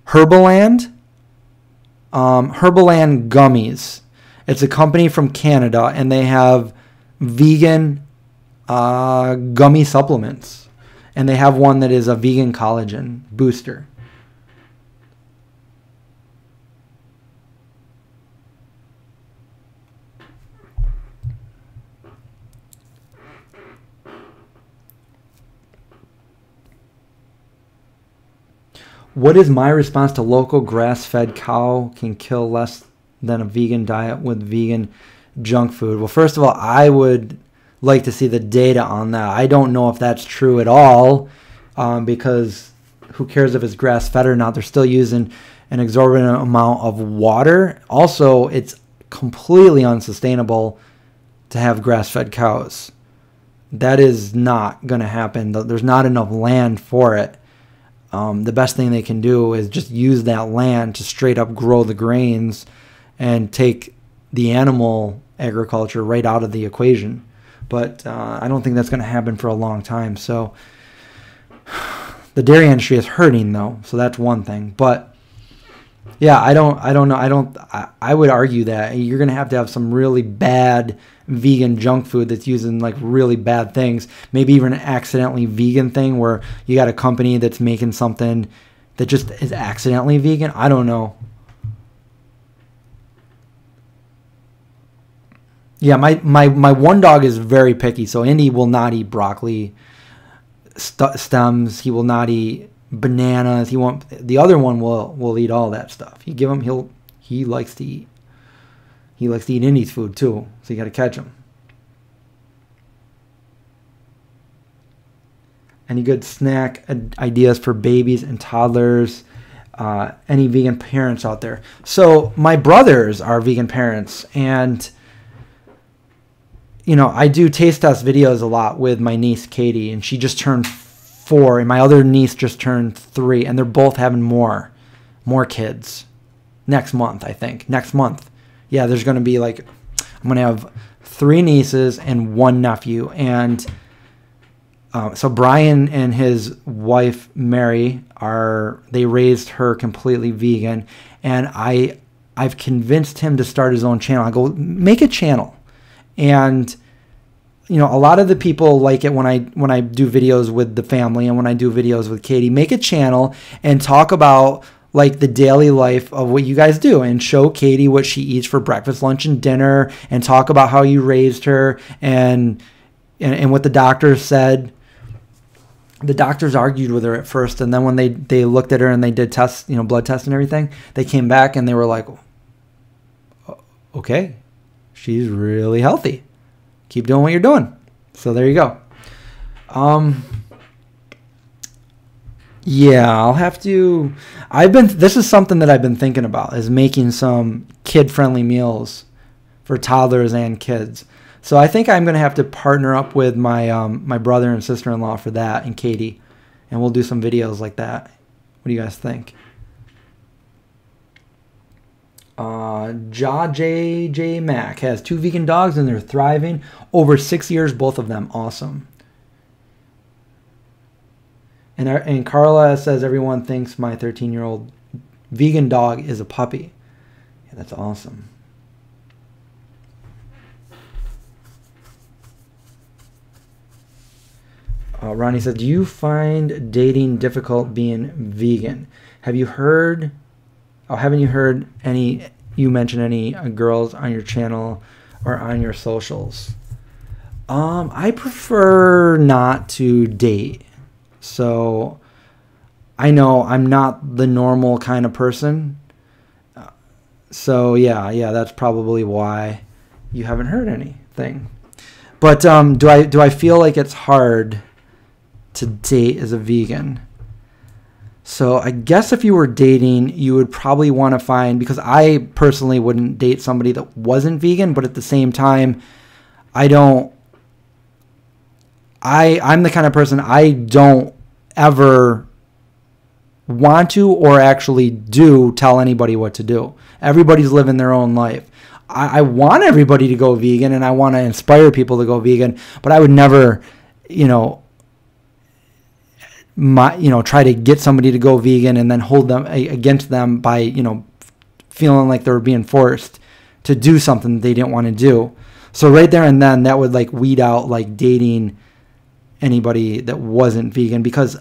S1: Herbaland gummies, it's a company from Canada, and they have vegan gummy supplements, and they have one that is a vegan collagen booster. What is my response to local grass-fed cow can kill less than a vegan diet with vegan junk food? Well, first of all, I would like to see the data on that. I don't know if that's true at all, because who cares if it's grass-fed or not? They're still using an exorbitant amount of water. Also, it's completely unsustainable to have grass-fed cows. That is not going to happen. There's not enough land for it. The best thing they can do is just use that land to straight up grow the grains and take the animal agriculture right out of the equation. But I don't think that's going to happen for a long time. So the dairy industry is hurting, though. So that's one thing. But yeah, I don't know. I would argue that you're going to have some really bad vegan junk food that's using like really bad things. Maybe even an accidentally vegan thing where you got a company that's making something that just is accidentally vegan. I don't know. Yeah, my one dog is very picky. So Indy will not eat broccoli stems. He will not eat bananas. He won't. The other one will eat all that stuff. You give him, he likes to eat. He likes to eat Indy's food too. So you got to catch him. Any good snack ideas for babies and toddlers? Any vegan parents out there? So my brothers are vegan parents, and you know, I do taste test videos a lot with my niece Katie, and she just turned 4, and my other niece just turned 3, and they're both having more kids next month, I think. Next month. Yeah, there's going to be like, I'm going to have 3 nieces and 1 nephew, and so Brian and his wife Mary they raised her completely vegan, and I've convinced him to start his own channel. I go, make a channel. And you know, a lot of the people like it when I do videos with the family and when I do videos with Katie. Make a channel and talk about like the daily life of what you guys do, and show Katie what she eats for breakfast, lunch, and dinner, and talk about how you raised her and what the doctors said. The doctors argued with her at first, and then when they looked at her and they did tests, you know, blood tests and everything, they came back and they were like, okay, she's really healthy. Keep doing what you're doing. So there you go. Yeah, I'll have to. This is something that I've been thinking about, is making some kid-friendly meals for toddlers and kids. So I think I'm going to have to partner up with my my brother and sister-in-law for that, and Katie, and we'll do some videos like that. What do you guys think? J Mac has 2 vegan dogs and they're thriving. Over 6 years, both of them. Awesome. And Carla says everyone thinks my 13-year-old vegan dog is a puppy. Yeah, that's awesome. Ronnie said, do you find dating difficult being vegan? Haven't you heard you mention any girls on your channel or on your socials? I prefer not to date. So I know I'm not the normal kind of person. So yeah, that's probably why you haven't heard anything. But do I feel like it's hard to date as a vegan? So I guess if you were dating, you would probably want to find, because I personally wouldn't date somebody that wasn't vegan, but at the same time, I'm the kind of person, I don't ever want to or actually do tell anybody what to do. Everybody's living their own life. I want everybody to go vegan, and I want to inspire people to go vegan, but I would never, try to get somebody to go vegan and then hold them against them by, feeling like they were being forced to do something that they didn't want to do. So right there and then, that would like weed out like dating anybody that wasn't vegan, because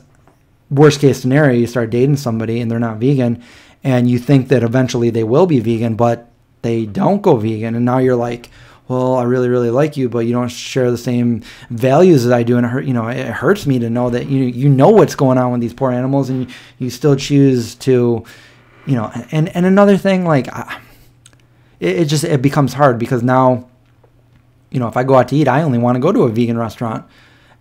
S1: worst case scenario, you start dating somebody and they're not vegan, and you think that eventually they will be vegan, but they don't go vegan, and now you're like, well, I really, really like you, but you don't share the same values as I do, and it hurts me to know that you know what's going on with these poor animals, and you still choose to, And another thing, like, it becomes hard, because now, if I go out to eat, I only want to go to a vegan restaurant,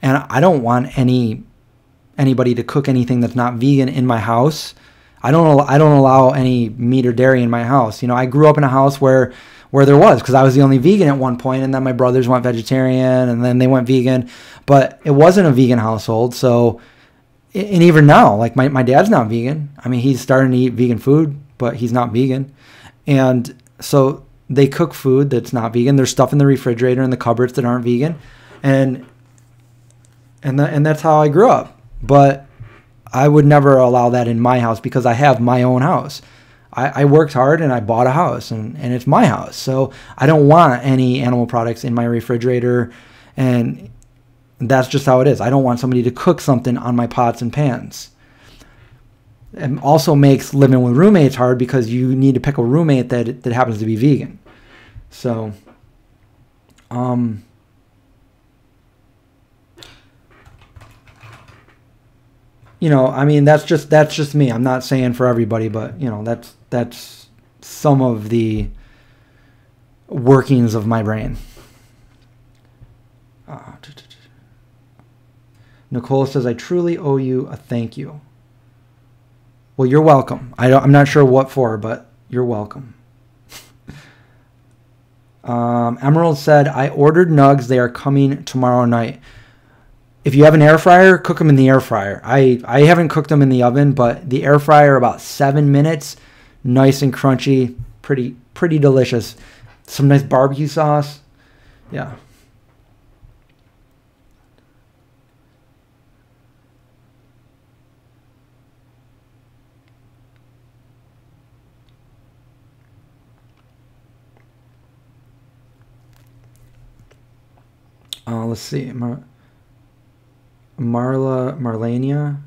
S1: and I don't want anybody to cook anything that's not vegan in my house. I don't allow any meat or dairy in my house. You know, I grew up in a house where there was, because I was the only vegan at one point, and then my brothers went vegetarian, and then they went vegan, but it wasn't a vegan household. So, and even now, like my dad's not vegan. I mean, he's starting to eat vegan food, but he's not vegan. And so they cook food that's not vegan. There's stuff in the refrigerator and the cupboards that aren't vegan. And that's how I grew up. But I would never allow that in my house because I have my own house. I worked hard and I bought a house, and it's my house. So I don't want any animal products in my refrigerator, and that's just how it is. I don't want somebody to cook something on my pots and pans. It also makes living with roommates hard because you need to pick a roommate that happens to be vegan. So, you know, I mean, that's just me. I'm not saying for everybody, but you know, that's some of the workings of my brain. Nicole says, I truly owe you a thank you. Well, you're welcome. I'm not sure what for, but you're welcome. Emerald said, I ordered nugs. They are coming tomorrow night. If you have an air fryer, cook them in the air fryer. I haven't cooked them in the oven, but the air fryer, about 7 minutes, nice and crunchy, pretty delicious. Some nice barbecue sauce. Yeah. Let's see. Marlania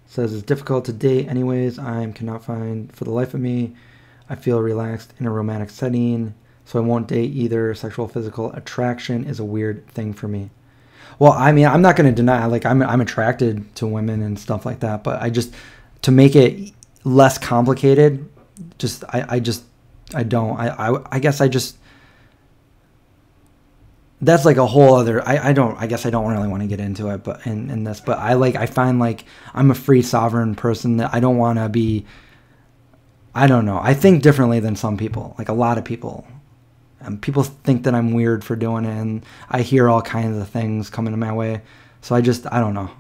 S1: says, it's difficult to date anyways. I cannot find for the life of me. I feel relaxed in a romantic setting, so I won't date either. Sexual physical attraction is a weird thing for me. Well, I mean, I'm not going to deny, like, I'm attracted to women and stuff like that, but I just, to make it less complicated, I guess I just, that's like a whole other, I guess I don't really want to get into it, but in this, but I find like I'm a free sovereign person that I don't want to be, I don't know. I think differently than some people, like a lot of people. People think that I'm weird for doing it, and I hear all kinds of things coming my way. So I don't know.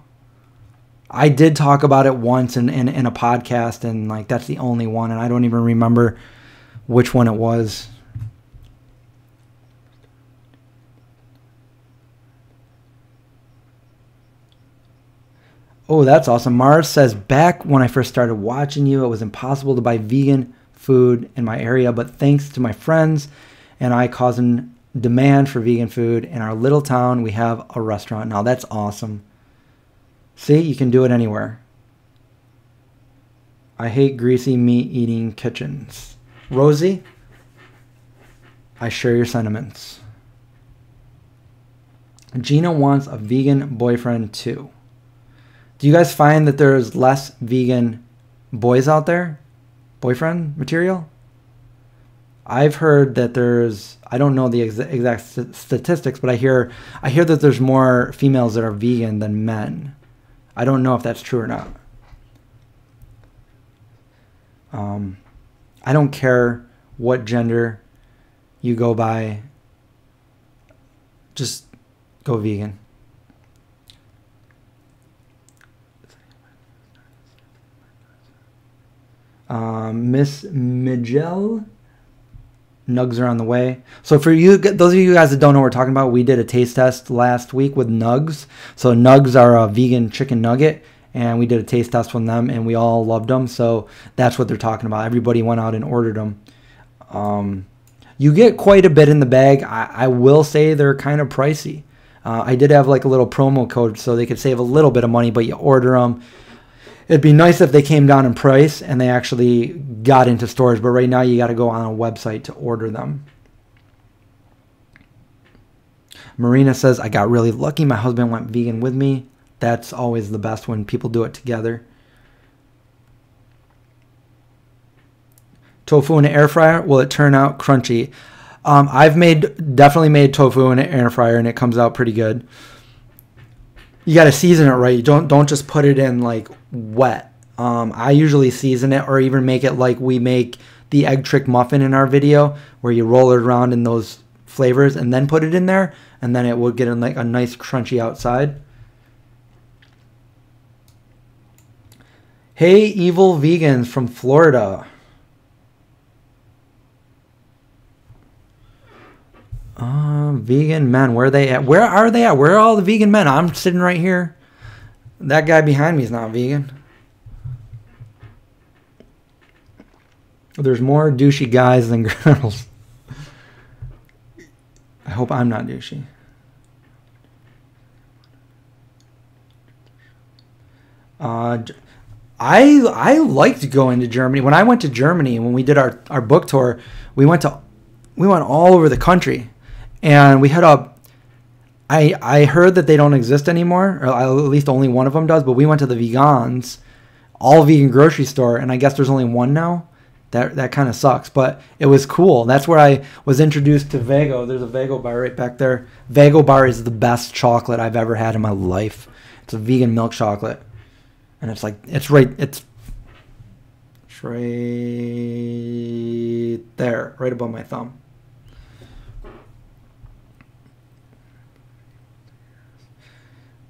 S1: I did talk about it once in a podcast, and like that's the only one, and I don't even remember which one it was. Oh, that's awesome. Mars says, back when I first started watching you, it was impossible to buy vegan food in my area, but thanks to my friends and I causing demand for vegan food in our little town, we have a restaurant now. That's awesome. See, you can do it anywhere. I hate greasy meat eating kitchens. Rosie, I share your sentiments. Gina wants a vegan boyfriend too. Do you guys find that there's less vegan boys out there? Boyfriend material? I've heard that there's, I don't know the exact statistics, but I hear that there's more females that are vegan than men. I don't know if that's true or not. I don't care what gender you go by. Just go vegan. Miss Miguel, nugs are on the way. So for you, those of you guys that don't know what we're talking about, we did a taste test last week with nugs. So nugs are a vegan chicken nugget, and we did a taste test with them, and we all loved them. So that's what they're talking about. Everybody went out and ordered them. You get quite a bit in the bag. I will say they're kind of pricey. I did have like a little promo code so they could save a little bit of money, but you order them. It'd be nice if they came down in price and they actually got into stores, but right now you got to go on a website to order them. Marina says, I got really lucky. My husband went vegan with me. That's always the best when people do it together. Tofu in an air fryer, will it turn out crunchy? I've definitely made tofu in an air fryer, and it comes out pretty good. You got to season it right. You don't just put it in like wet. I usually season it or even make it like we make the egg trick muffin in our video, where you roll it around in those flavors and then put it in there, and then it will get like a nice crunchy outside. Hey, evil vegans from Florida. Vegan men, where are they at? Where are they at? Where are all the vegan men? I'm sitting right here. That guy behind me is not vegan. There's more douchey guys than girls. I hope I'm not douchey. I liked going to Germany. When I went to Germany, when we did our book tour, we went all over the country, and we had I heard that they don't exist anymore, or at least only one of them does. But we went to the Vegans, all vegan grocery store, and I guess there's only one now. That kind of sucks, but it was cool. That's where I was introduced to Vago. There's a Vago bar right back there. Vago bar is the best chocolate I've ever had in my life. It's a vegan milk chocolate, and it's right there, right above my thumb.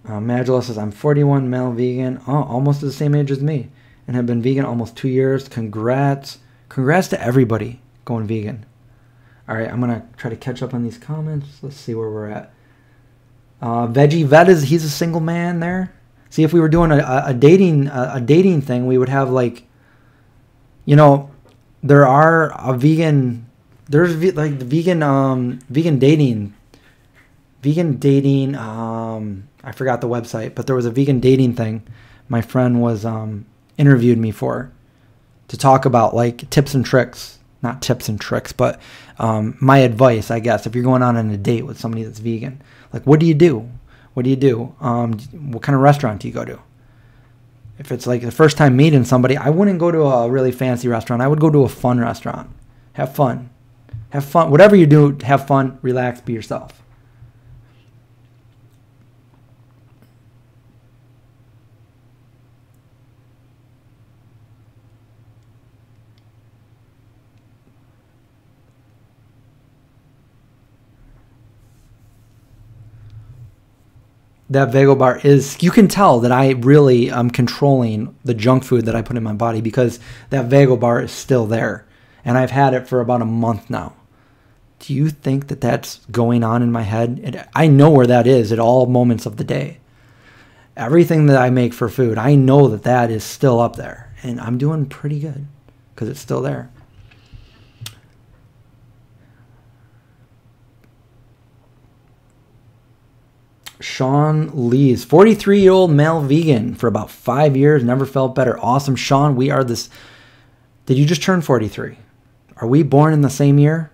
S1: Magula says, I'm 41, male vegan. Oh, almost the same age as me, and have been vegan almost 2 years. Congrats. Congrats to everybody going vegan. All right, I'm going to try to catch up on these comments. Let's see where we're at. Veggie Vet, he's a single man there. See, if we were doing a dating thing, we would have like, you know, there are a vegan, there's like the vegan dating, I forgot the website, but there was a vegan dating thing my friend was interviewed me for, to talk about like tips and tricks, not tips and tricks, but my advice, I guess, if you're going on a date with somebody that's vegan. Like, what do you do? What do you do? What kind of restaurant do you go to? If it's like the first time meeting somebody, I wouldn't go to a really fancy restaurant. I would go to a fun restaurant. Have fun. Have fun. Whatever you do, have fun, relax, be yourself. That Vago bar is, you can tell that I really am controlling the junk food that I put in my body, because that Vago bar is still there. And I've had it for about a month now. Do you think that that's going on in my head? I know where that is at all moments of the day. Everything that I make for food, I know that that is still up there. And I'm doing pretty good because it's still there. Sean Lees, 43-year-old male vegan for about 5 years, never felt better. Awesome, Sean. We are this. Did you just turn 43? Are we born in the same year?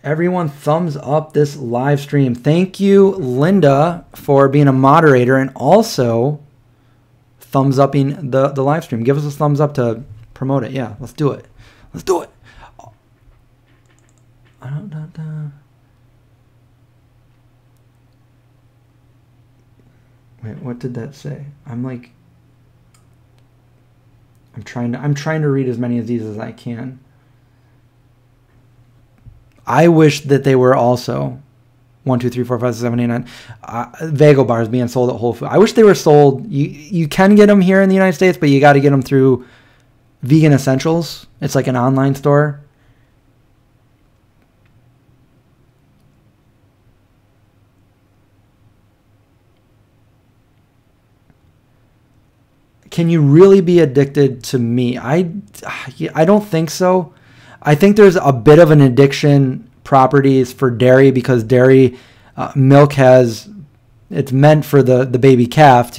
S1: Everyone, thumbs up this live stream. Thank you, Linda, for being a moderator, and also thumbs upping the live stream. Give us a thumbs up to promote it. Yeah, let's do it. Let's do it. Wait, what did that say? I'm trying to read as many of these as I can. I wish that they were also 1, 2, 3, 4, 5, 6, 7, 8, 9 Vago bars being sold at Whole Foods. I wish they were sold. You can get them here in the United States, but you got to get them through Vegan Essentials. It's like an online store. Can you really be addicted to meat? I don't think so. I think there's a bit of an addiction properties for dairy, because dairy milk it's meant for the baby calf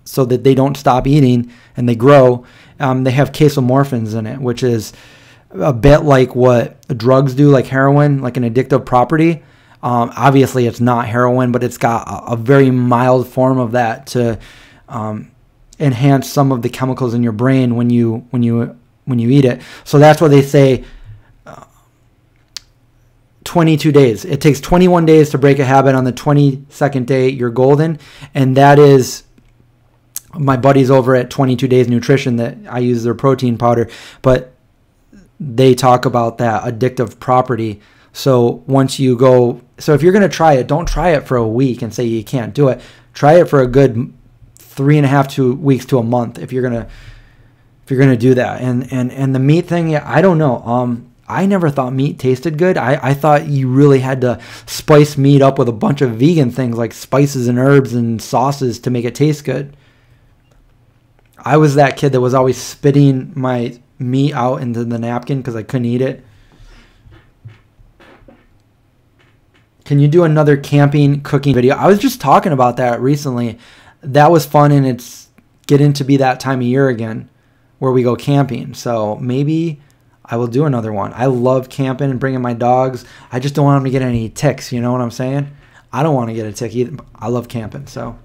S1: so that they don't stop eating and they grow. They have casomorphins in it, which is a bit like what drugs do, like heroin, like an addictive property. Obviously, it's not heroin, but it's got a very mild form of that to enhance some of the chemicals in your brain when you eat it. So that's why they say 22 days. It takes 21 days to break a habit. On the 22nd day, you're golden. And that is my buddies over at 22 Days Nutrition that I use their protein powder, but they talk about that addictive property. So once you go, so if you're going to try it, don't try it for a week and say you can't do it. Try it for a good 3.5 weeks to a month if you're gonna do that. And the meat thing, yeah, I don't know. I never thought meat tasted good. I thought you really had to spice meat up with a bunch of vegan things like spices and herbs and sauces to make it taste good. I was that kid that was always spitting my meat out into the napkin because I couldn't eat it. Can you do another camping cooking video? I was just talking about that recently. That was fun, and it's getting to be that time of year again where we go camping. So maybe I will do another one. I love camping and bringing my dogs. I just don't want them to get any ticks. You know what I'm saying? I don't want to get a tick either. I love camping. So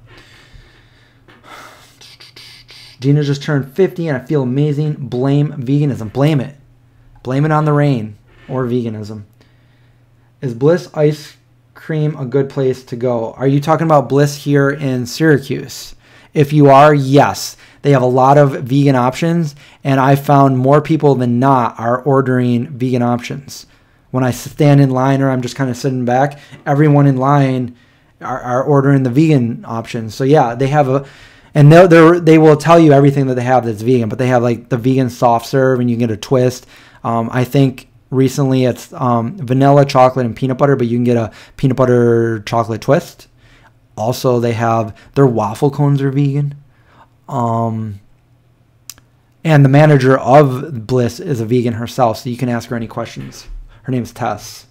S1: Gina just turned 50 and I feel amazing. Blame veganism. Blame it. Blame it on the rain or veganism. Is Bliss ice cream a good place to go? Are you talking about Bliss here in Syracuse? If you are, yes. They have a lot of vegan options, and I found more people than not are ordering vegan options. When I stand in line or I'm just kind of sitting back, everyone in line are ordering the vegan options. So yeah, they have a, and they will tell you everything that they have that's vegan, but they have like the vegan soft serve and you can get a twist. I think recently it's vanilla, chocolate, and peanut butter, but you can get a peanut butter chocolate twist. Also, they have their waffle cones are vegan. And the manager of Bliss is a vegan herself, so you can ask her any questions. Her name's Tess.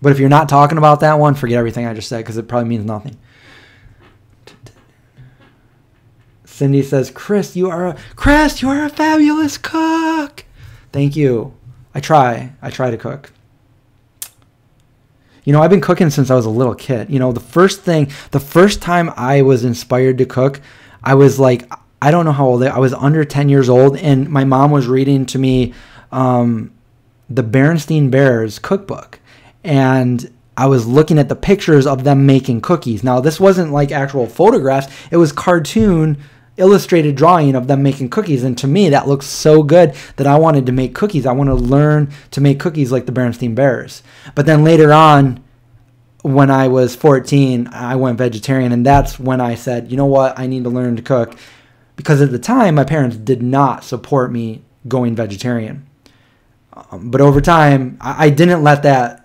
S1: But if you're not talking about that one, forget everything I just said because it probably means nothing. Cindy says, Chris, you are a fabulous cook. Thank you. I try to cook. You know, I've been cooking since I was a little kid. You know, the first time I was inspired to cook, I was like, I don't know how old I was under 10 years old, and my mom was reading to me the Berenstain Bears cookbook, and I was looking at the pictures of them making cookies. Now, this wasn't like actual photographs. It was cartoon illustrated drawing of them making cookies, and to me that looks so good that I wanted to make cookies. I want to learn to make cookies like the Berenstain Bears. But then later on, when I was 14, I went vegetarian, and that's when I said, you know what, I need to learn to cook, because at the time my parents did not support me going vegetarian. But over time, I didn't let that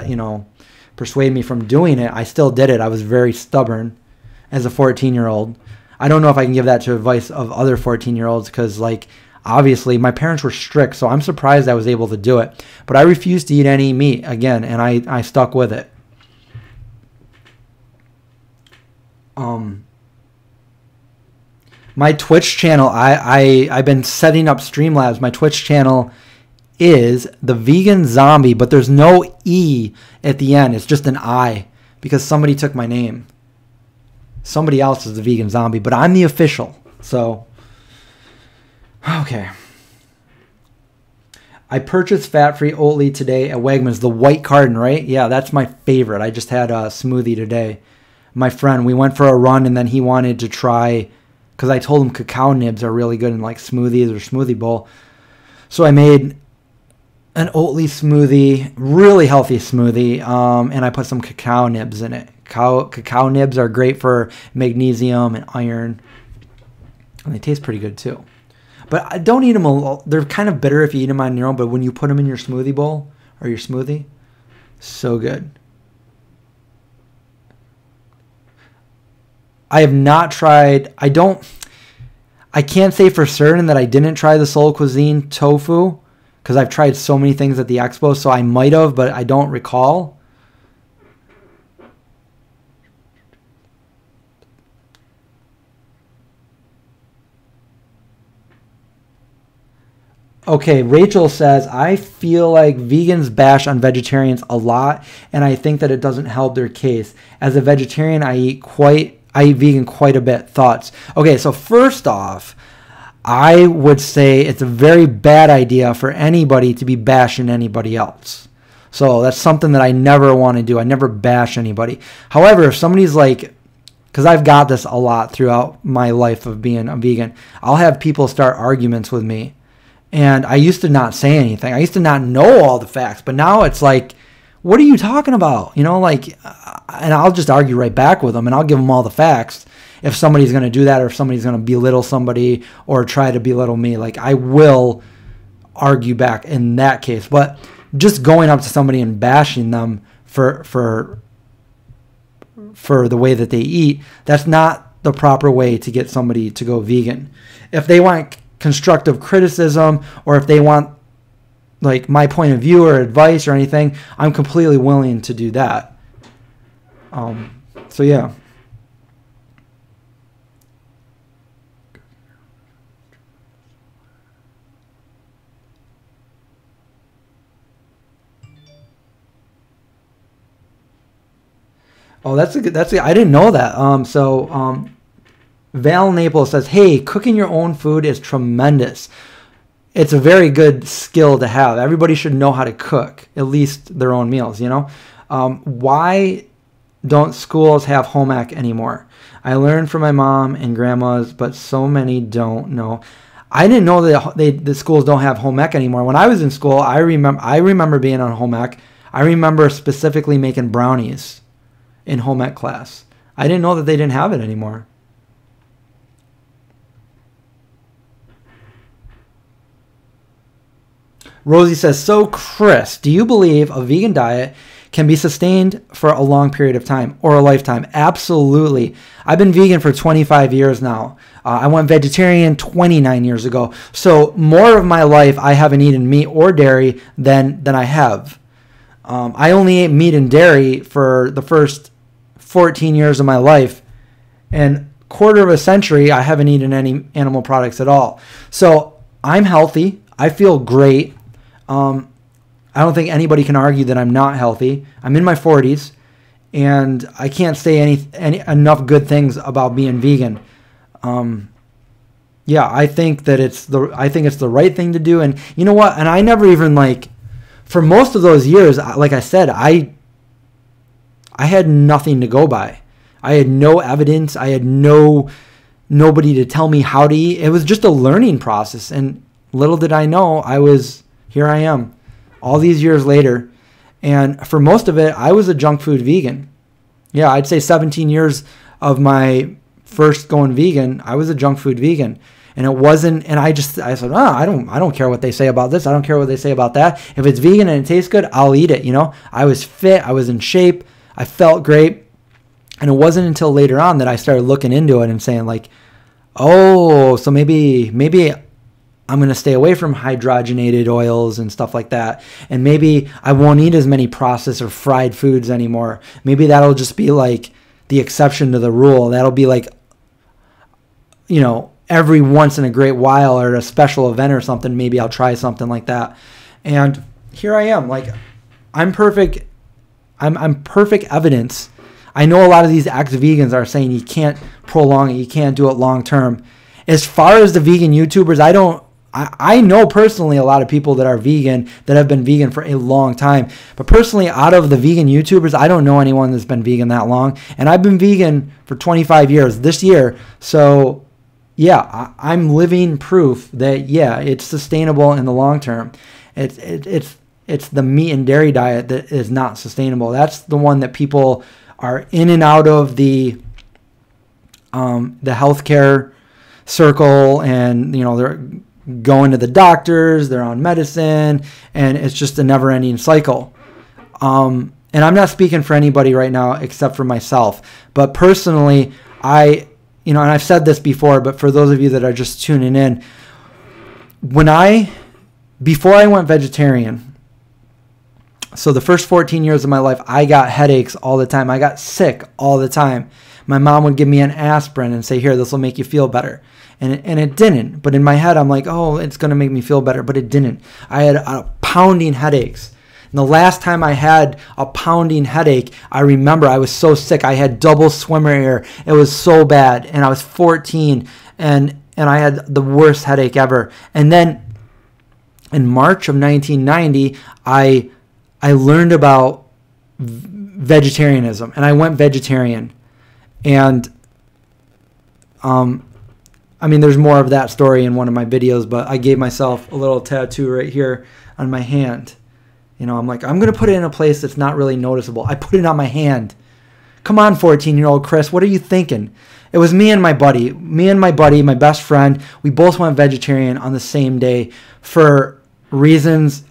S1: you know, persuade me from doing it. I still did it. I was very stubborn as a 14-year-old. I don't know if I can give that to advice of other 14-year-olds because, like, obviously my parents were strict, so I'm surprised I was able to do it. But I refused to eat any meat again, and I stuck with it. My Twitch channel, I've been setting up Streamlabs. My Twitch channel is the Vegan Zombie, but there's no E at the end. It's just an I because somebody took my name. Somebody else is the Vegan Zombie, but I'm the official. So, okay. I purchased fat-free Oatly today at Wegmans. The white carton, right? Yeah, that's my favorite. I just had a smoothie today. My friend, we went for a run, and then he wanted to try, because I told him cacao nibs are really good in like smoothies or smoothie bowl. So I made an Oatly smoothie, really healthy smoothie, and I put some cacao nibs in it. Cacao nibs are great for magnesium and iron, and they taste pretty good too. But don't eat them alone. They're kind of bitter if you eat them on your own, but when you put them in your smoothie bowl or your smoothie, so good. I have not tried, I can't say for certain that I didn't try the Soul Cuisine tofu, because I've tried so many things at the expo, so I might have, but I don't recall. Okay, Rachel says, I feel like vegans bash on vegetarians a lot, and I think that it doesn't help their case. As a vegetarian, I eat vegan quite a bit. Thoughts? Okay, so first off, I would say it's a very bad idea for anybody to be bashing anybody else. So that's something that I never want to do. I never bash anybody. However, if somebody's like because I've got this a lot throughout my life of being a vegan. I'll have people start arguments with me, and I used to not say anything. I used to not know all the facts, but now it's like, what are you talking about? You know, like, and I'll just argue right back with them, and I'll give them all the facts. If somebody's going to do that, or if somebody's going to belittle somebody or try to belittle me, like, I will argue back in that case. But just going up to somebody and bashing them for the way that they eat, that's not the proper way to get somebody to go vegan. If they want constructive criticism, or if they want like my point of view or advice or anything, I'm completely willing to do that. So yeah. Oh, that's a good. I didn't know that. Val Naples says, "Hey, cooking your own food is tremendous. It's a very good skill to have. Everybody should know how to cook, at least their own meals. You know, why don't schools have home ec anymore? I learned from my mom and grandmas, but so many don't know." I didn't know that the schools don't have home ec anymore. When I was in school, I remember being on home ec. I remember specifically making brownies in home ec class. I didn't know that they didn't have it anymore. Rosie says, "So Chris, do you believe a vegan diet can be sustained for a long period of time or a lifetime?" Absolutely. I've been vegan for 25 years now. I went vegetarian 29 years ago. So more of my life I haven't eaten meat or dairy than I have. I only ate meat and dairy for the first 14 years of my life, and quarter of a century I haven't eaten any animal products at all. So I'm healthy. I feel great. I don't think anybody can argue that I'm not healthy. I'm in my 40s, and I can't say any enough good things about being vegan. Yeah, I think it's the right thing to do. And you know what? And I never even, like, for most of those years, like I said, I had nothing to go by. I had no evidence. I had nobody to tell me how to eat. It was just a learning process. And little did I know, here I am all these years later. And for most of it, I was a junk food vegan. Yeah, I'd say 17 years of my first going vegan, I was a junk food vegan. And it wasn't, and I said, I don't care what they say about this. I don't care what they say about that. If it's vegan and it tastes good, I'll eat it. You know, I was fit. I was in shape. I felt great. And it wasn't until later on that I started looking into it and saying, like, oh, so maybe I'm going to stay away from hydrogenated oils and stuff like that. And maybe I won't eat as many processed or fried foods anymore. Maybe that'll just be like the exception to the rule. That'll be like, you know, every once in a great while or a special event or something, maybe I'll try something like that. And here I am. Like, I'm perfect. I'm perfect evidence. I know a lot of these ex-vegans are saying you can't prolong it, you can't do it long term. As far as the vegan YouTubers, I know personally a lot of people that are vegan, that have been vegan for a long time. But personally, out of the vegan YouTubers, I don't know anyone that's been vegan that long. And I've been vegan for 25 years this year. So yeah, I'm living proof that, yeah, it's sustainable in the long term. It's the meat and dairy diet that is not sustainable. That's the one that people are in and out of the healthcare circle, and, you know, they're going to the doctors, they're on medicine, and it's just a never-ending cycle. And I'm not speaking for anybody right now except for myself. But personally, and I've said this before, but for those of you that are just tuning in, before I went vegetarian, so the first 14 years of my life, I got headaches all the time. I got sick all the time. My mom would give me an aspirin and say, "Here, this will make you feel better." And it didn't. But in my head, I'm like, oh, it's going to make me feel better. But it didn't. I had pounding headaches. And the last time I had a pounding headache, I remember I was so sick. I had double swimmer ear. It was so bad. And I was 14. And I had the worst headache ever. And then in March of 1990, I learned about vegetarianism. And I went vegetarian. And I mean, there's more of that story in one of my videos, but I gave myself a little tattoo right here on my hand. You know, I'm like, I'm going to put it in a place that's not really noticeable. I put it on my hand. Come on, 14-year-old Chris, what are you thinking? It was me and my buddy, my best friend. We both went vegetarian on the same day for reasons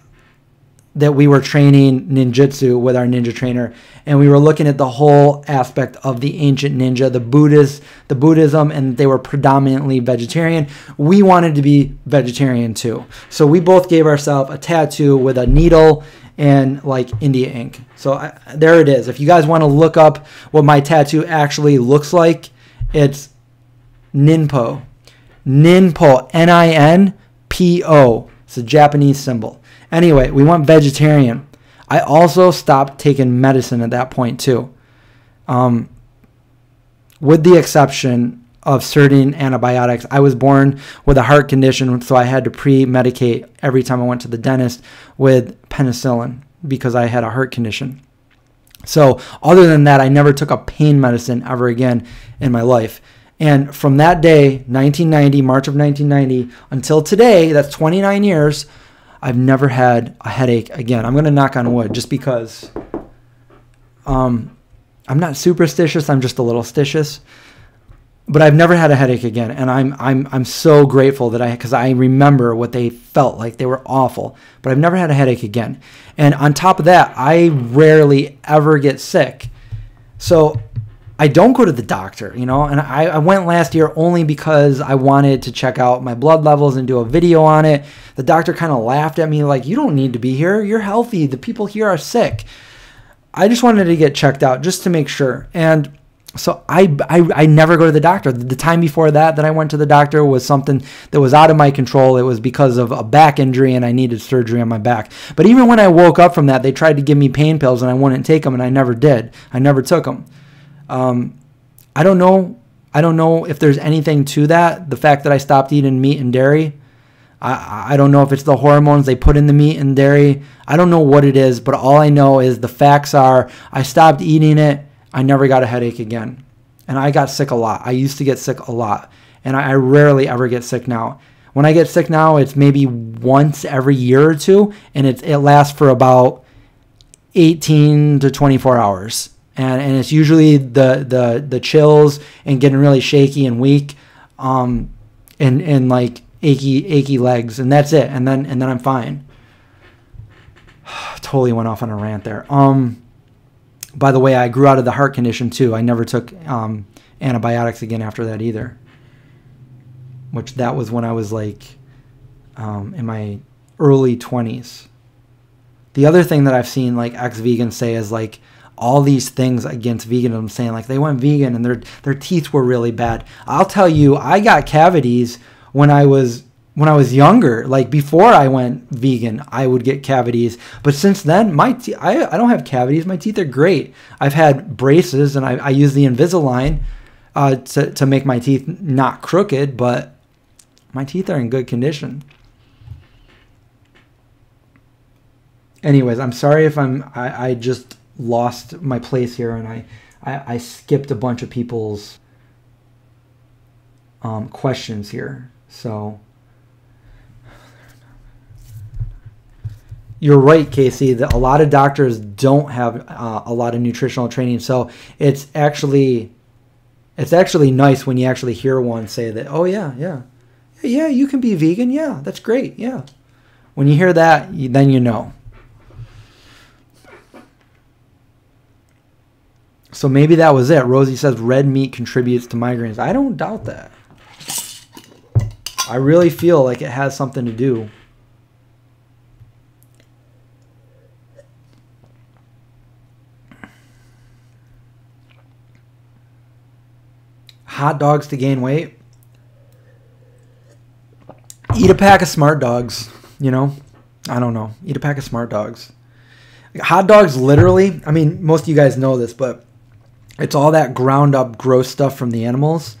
S1: that we were training ninjutsu with our ninja trainer, and we were looking at the whole aspect of the ancient ninja, the Buddhism, and they were predominantly vegetarian. We wanted to be vegetarian too. So we both gave ourselves a tattoo with a needle and like India ink. So there it is. If you guys want to look up what my tattoo actually looks like, it's Ninpo. Ninpo, Ninpo. It's a Japanese symbol. Anyway, we went vegetarian. I also stopped taking medicine at that point too. With the exception of certain antibiotics. I was born with a heart condition, so I had to pre-medicate every time I went to the dentist with penicillin because I had a heart condition. So other than that, I never took a pain medicine ever again in my life. And from that day, 1990, March of 1990, until today, that's 29 years, I've never had a headache again. I'm going to knock on wood just because I'm not superstitious. I'm just a little stitious. But I've never had a headache again, and I'm so grateful that because I remember what they felt like. They were awful, but I've never had a headache again. And on top of that, I rarely ever get sick. So I don't go to the doctor, you know, and I went last year only because I wanted to check out my blood levels and do a video on it. The doctor kind of laughed at me like, you don't need to be here. You're healthy. The people here are sick. I just wanted to get checked out just to make sure. And so I never go to the doctor. The time before that I went to the doctor was something that was out of my control. It was because of a back injury and I needed surgery on my back. But even when I woke up from that, they tried to give me pain pills and I wouldn't take them, and I never did. I never took them. I don't know if there's anything to that. The fact that I stopped eating meat and dairy. I don't know if it's the hormones they put in the meat and dairy. I don't know what it is, but all I know is the facts are I stopped eating it. I never got a headache again. And I got sick a lot. I used to get sick a lot. And I rarely ever get sick now. When I get sick now, it's maybe once every year or two. And it lasts for about 18 to 24 hours. And it's usually the chills and getting really shaky and weak. And like achy legs. And that's it. And then I'm fine. Totally went off on a rant there. By the way, I grew out of the heart condition too. I never took antibiotics again after that either. Which that was when I was like in my early 20s. The other thing that I've seen like ex-vegans say is like all these things against veganism, saying like they went vegan and their teeth were really bad. I'll tell you, I got cavities when I was younger. Like before I went vegan, I would get cavities. But since then, I don't have cavities. My teeth are great. I've had braces, and I use the Invisalign to make my teeth not crooked, but my teeth are in good condition. Anyways, I'm sorry if I just lost my place here, and I skipped a bunch of people's questions here. So you're right, Casey, that a lot of doctors don't have a lot of nutritional training. So it's actually nice when you actually hear one say that, oh yeah, you can be vegan. Yeah, that's great. Yeah. When you hear that, then you know. So maybe that was it. Rosie says red meat contributes to migraines. I don't doubt that. I really feel like it has something to do. Hot dogs to gain weight. Eat a pack of Smart Dogs, you know? I don't know. Eat a pack of Smart Dogs. Hot dogs literally, I mean, most of you guys know this, but it's all that ground up gross stuff from the animals,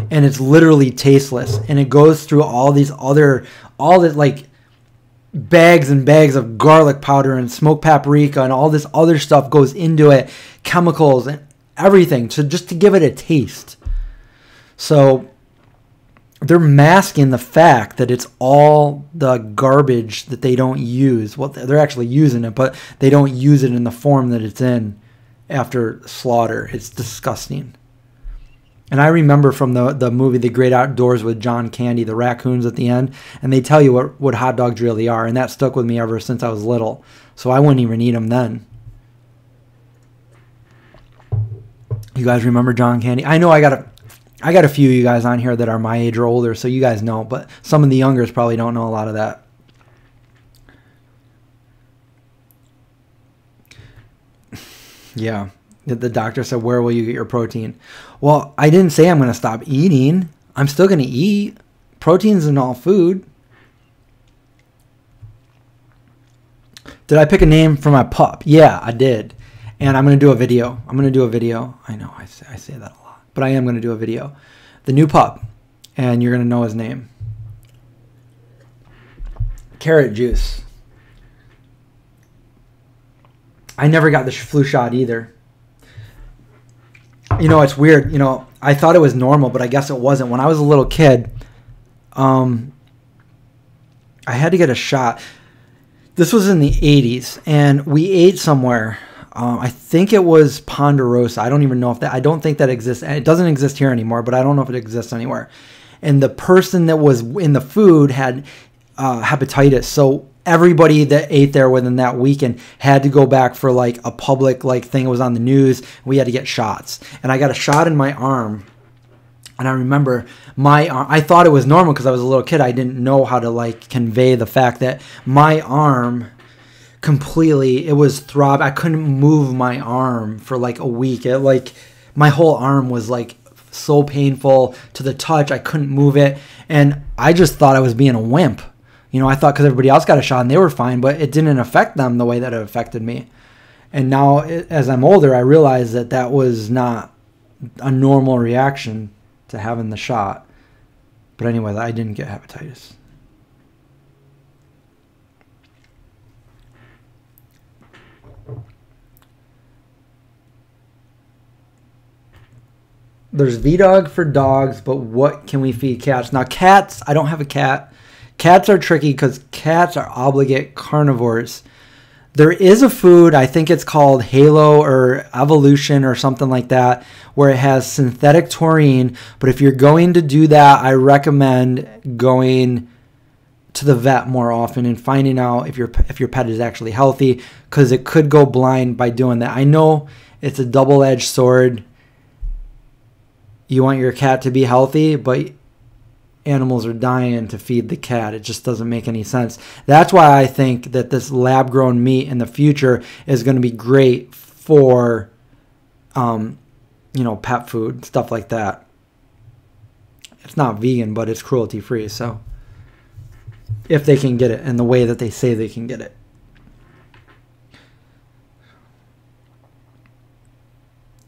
S1: and it's literally tasteless, and it goes through all this like bags and bags of garlic powder and smoked paprika and all this other stuff goes into it, chemicals and everything, just to give it a taste. So they're masking the fact that it's all the garbage that they don't use. Well, they're actually using it, but they don't use it in the form that it's in after slaughter. It's disgusting. And I remember from the movie The Great Outdoors with John Candy, the raccoons at the end, and they tell you what hot dogs really are, and that stuck with me ever since I was little. So I wouldn't even eat them then. You guys remember John Candy? I know I got a few of you guys on here that are my age or older, so you guys know, but some of the youngers probably don't know a lot of that. Yeah. The doctor said, where will you get your protein? Well, I didn't say I'm going to stop eating. I'm still going to eat. Protein's in all food. Did I pick a name for my pup? Yeah, I did. And I'm going to do a video. I'm going to do a video. I know I say that a lot, but I am going to do a video. The new pup. And you're going to know his name. Carrot juice. I never got the flu shot either. You know, it's weird. You know, I thought it was normal, but I guess it wasn't. When I was a little kid, I had to get a shot. This was in the 80s, and we ate somewhere. I think it was Ponderosa. I don't even know if that, I don't think that exists. It doesn't exist here anymore, but I don't know if it exists anywhere. And the person that was in the food had hepatitis. So everybody that ate there within that weekend had to go back for like a public like thing. It was on the news. We had to get shots. And I got a shot in my arm. And I remember my arm, I thought it was normal because I was a little kid. I didn't know how to like convey the fact that my arm completely, it was throb. I couldn't move my arm for like a week. It like my whole arm was like so painful to the touch. I couldn't move it. And I just thought I was being a wimp. You know, I thought because everybody else got a shot and they were fine, but it didn't affect them the way that it affected me. And now as I'm older, I realize that that was not a normal reaction to having the shot. But anyway, I didn't get hepatitis. There's V-Dog for dogs, but what can we feed cats? Now, cats, I don't have a cat. Cats are tricky because cats are obligate carnivores. There is a food, I think it's called Halo or Evolution or something like that, where it has synthetic taurine. But if you're going to do that, I recommend going to the vet more often and finding out if your pet is actually healthy, because it could go blind by doing that. I know it's a double-edged sword. You want your cat to be healthy, but animals are dying to feed the cat. It just doesn't make any sense. That's why I think that this lab-grown meat in the future is going to be great for, you know, pet food, stuff like that. It's not vegan, but it's cruelty-free. So if they can get it in the way that they say they can get it.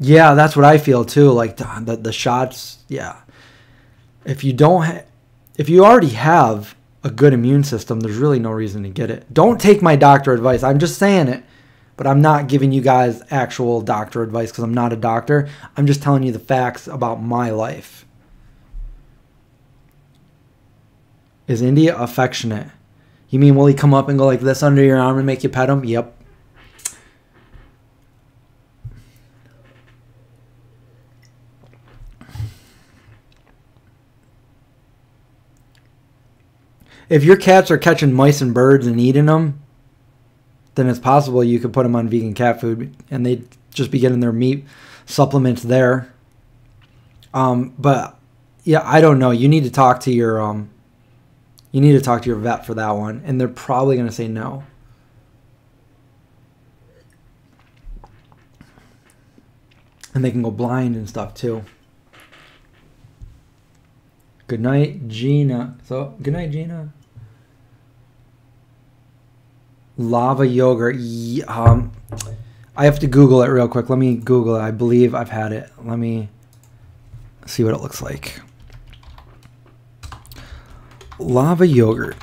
S1: Yeah, that's what I feel too. Like the shots, yeah. If you don't, if you already have a good immune system, there's really no reason to get it. Don't take my doctor advice. I'm just saying it, but I'm not giving you guys actual doctor advice because I'm not a doctor. I'm just telling you the facts about my life. Is India affectionate? You mean will he come up and go like this under your arm and make you pet him? Yep. If your cats are catching mice and birds and eating them, then it's possible you could put them on vegan cat food and they'd just be getting their meat supplements there. But yeah, I don't know. You need to talk to your vet for that one, and they're probably going to say no. And they can go blind and stuff too. Good night, Gina. So, good night, Gina. Lava yogurt. I have to Google it real quick. Let me Google it. I believe I've had it. Let me see what it looks like. Lava yogurt.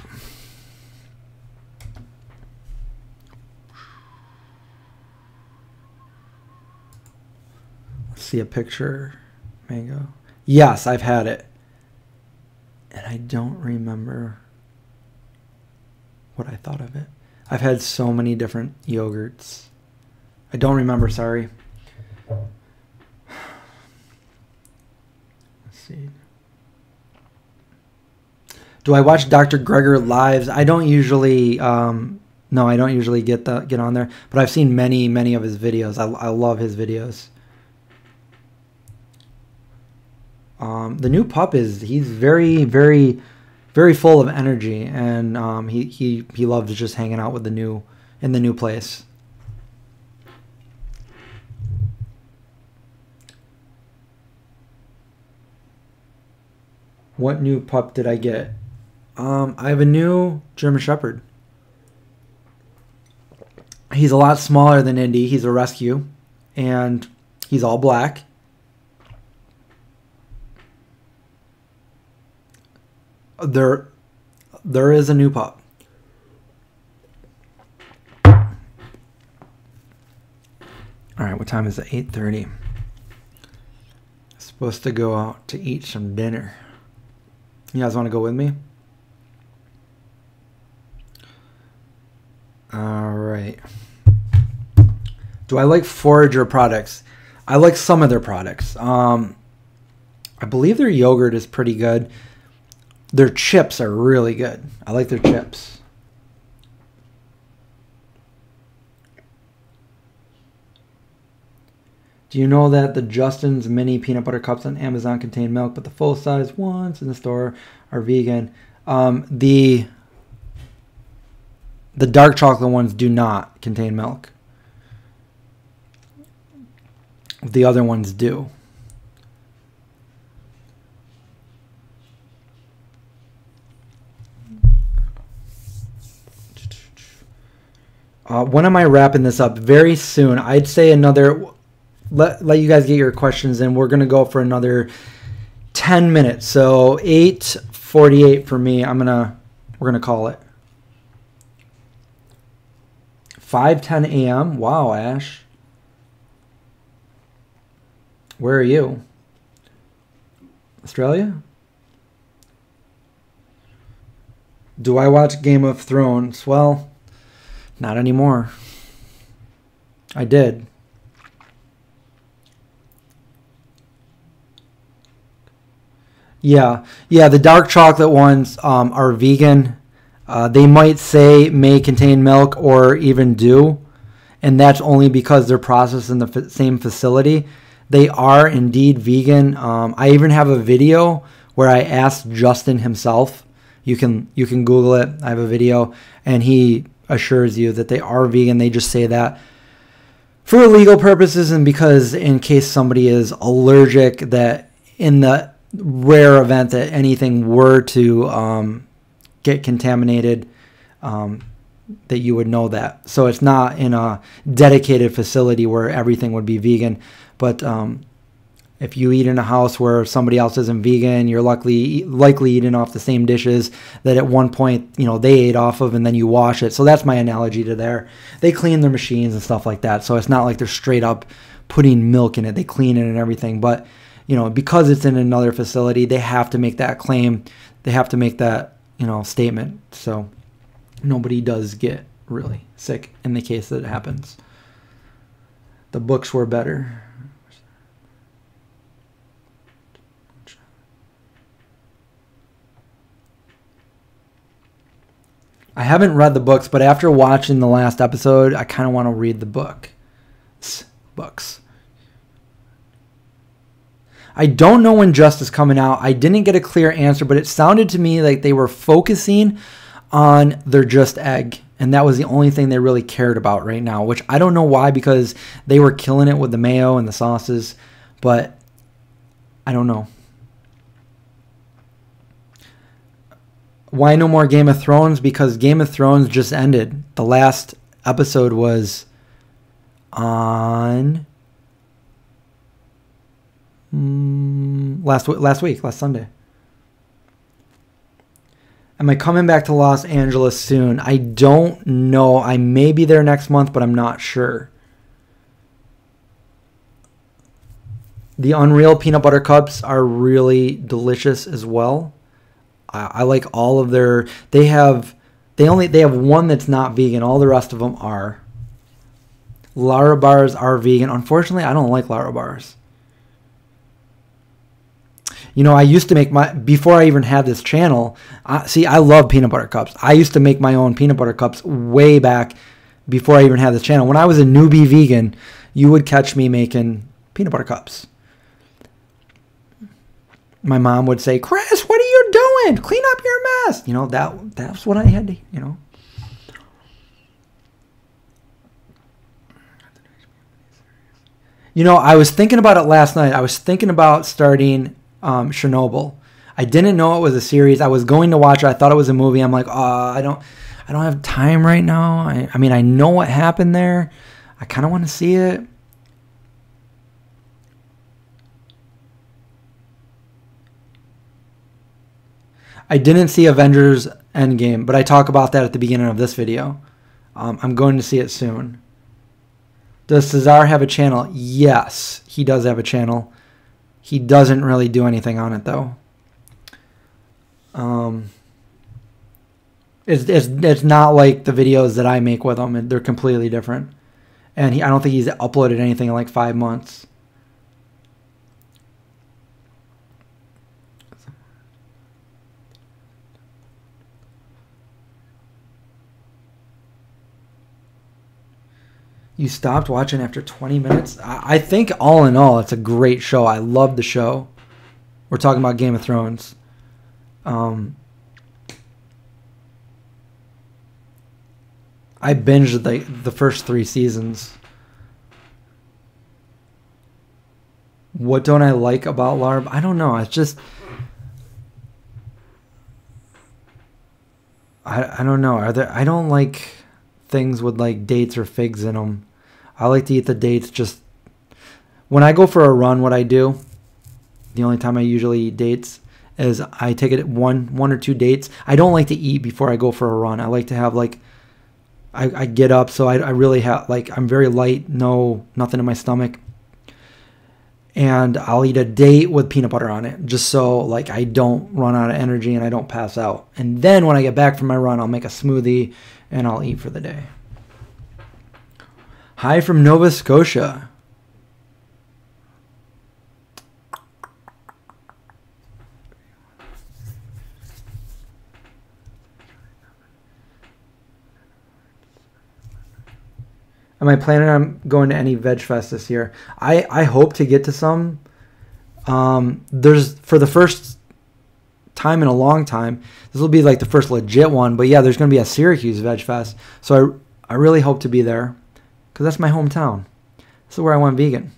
S1: Let's see a picture. Mango. Yes, I've had it. And I don't remember what I thought of it. I've had so many different yogurts. I don't remember, sorry. Let's see. Do I watch Dr. Greger lives? I don't usually, no, I don't usually get on there, but I've seen many of his videos. I love his videos. The new pup he's very full of energy, and he loves just hanging out with in the new place. What new pup did I get? I have a new German Shepherd. He's a lot smaller than Indy. He's a rescue, and he's all black. There is a new pup. All right, what time is it? 8:30. Supposed to go out to eat some dinner. You guys want to go with me? All right. Do I like Forager products? I like some of their products. I believe their yogurt is pretty good. Their chips are really good. I like their chips. Do you know that the Justin's mini peanut butter cups on Amazon contain milk, but the full-size ones in the store are vegan? The dark chocolate ones do not contain milk. The other ones do. When am I wrapping this up? Very soon. I'd say another... Let you guys get your questions in. We're going to go for another 10 minutes. So 8:48 for me. We're going to call it. 5:10 a.m. Wow, Ash. Where are you? Australia? Do I watch Game of Thrones? Well, not anymore. I did. Yeah, the dark chocolate ones are vegan. They might say may contain milk or even do, and that's only because they're processed in the same facility. They are indeed vegan. I even have a video where I asked Justin himself. You can Google it. I have a video, and he assures you that they are vegan. They just say that for legal purposes and because in case somebody is allergic, that in the rare event that anything were to get contaminated, that you would know that. So it's not in a dedicated facility where everything would be vegan. But if you eat in a house where somebody else isn't vegan, you're likely eating off the same dishes that at one point, they ate off of, and then you wash it. So that's my analogy to there. They clean their machines and stuff like that. So it's not like they're straight up putting milk in it. They clean it and everything. But, because it's in another facility, they have to make that claim. They have to make that, statement. So nobody does get really sick in the case that it happens. The books were better. I haven't read the books, but after watching the last episode, I kind of want to read the books. I don't know when Just is coming out. I didn't get a clear answer, but it sounded to me like they were focusing on their Just egg, and that was the only thing they really cared about right now, which I don't know why, because they were killing it with the mayo and the sauces, but I don't know. Why no more Game of Thrones? Because Game of Thrones just ended. The last episode was on last Sunday. Am I coming back to Los Angeles soon? I don't know. I may be there next month, but I'm not sure. The Unreal peanut butter cups are really delicious as well. I like all of their. They have one that's not vegan. All the rest of them are. Lara bars are vegan. Unfortunately, I don't like Lara bars. You know, I used to make before I even had this channel. See, I love peanut butter cups. I used to make my own peanut butter cups way back before I even had this channel. When I was a newbie vegan, you would catch me making peanut butter cups. My mom would say, "Chris, what are you doing? Clean up your mess." You know, that's what I had to, you know. You know, I was thinking about it last night. I was thinking about starting Chernobyl. I didn't know it was a series. I was going to watch it. I thought it was a movie. I'm like, I don't have time right now. I mean, I know what happened there. I kind of want to see it. I didn't see Avengers Endgame, but I talk about that at the beginning of this video. I'm going to see it soon. Does Cesar have a channel? Yes, he does have a channel. He doesn't really do anything on it, though. It's not like the videos that I make with him. They're completely different. And I don't think he's uploaded anything in like 5 months. You stopped watching after 20 minutes? I think all in all, it's a great show. I love the show. We're talking about Game of Thrones. I binged the first 3 seasons. What don't I like about LARB? I don't know. It's just... I don't know. I don't like things with like dates or figs in them. I like to eat the dates just... When I go for a run, what I do, the only time I usually eat dates, is I take it one or 2 dates. I don't like to eat before I go for a run. I like to have like... I get up, so I really have, like, I'm very light, nothing in my stomach. And I'll eat a date with peanut butter on it, just so, like, I don't run out of energy and I don't pass out. And then when I get back from my run, I'll make a smoothie and I'll eat for the day. Hi from Nova Scotia. Am I planning on going to any Veg Fest this year? I hope to get to some. There's, for the first time in a long time, this will be like the first legit one. But yeah, there's going to be a Syracuse Veg Fest. So I really hope to be there because that's my hometown. This is where I went vegan.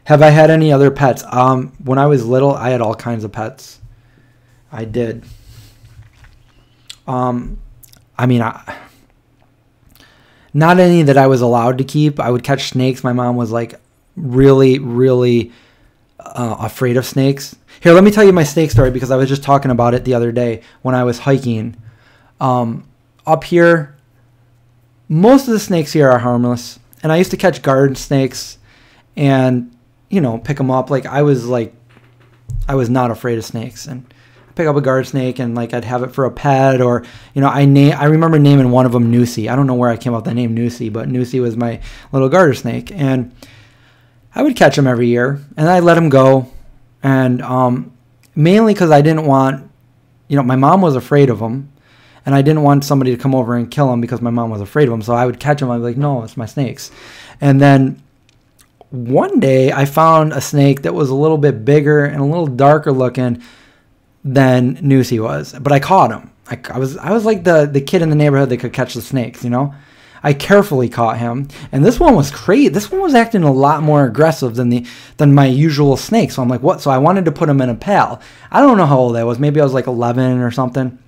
S1: Have I had any other pets? When I was little, I had all kinds of pets. I did. I mean, not any that I was allowed to keep. I would catch snakes. My mom was like really, really afraid of snakes. Here, let me tell you my snake story because I was just talking about it the other day when I was hiking. Up here, most of the snakes here are harmless. And I used to catch garden snakes and, you know, pick them up. I was not afraid of snakes. And pick up a garden snake and like I'd have it for a pet, or you know, I remember naming one of them Noosie. I don't know where I came up with the name Noosie, but Noosie was my little garter snake, and I would catch him every year and I let him go, and mainly because I didn't want, you know, my mom was afraid of him and I didn't want somebody to come over and kill him because my mom was afraid of him. So I would catch him. I'd be like, no, it's my snakes. And then one day I found a snake that was a little bit bigger and a little darker looking than Noosie was, but I caught him. I was like the kid in the neighborhood that could catch the snakes, you know. I carefully caught him, and this one was crazy. This one was acting a lot more aggressive than my usual snake. So I'm like, what? So I wanted to put him in a pail. I don't know how old I was. Maybe I was like 11 or something.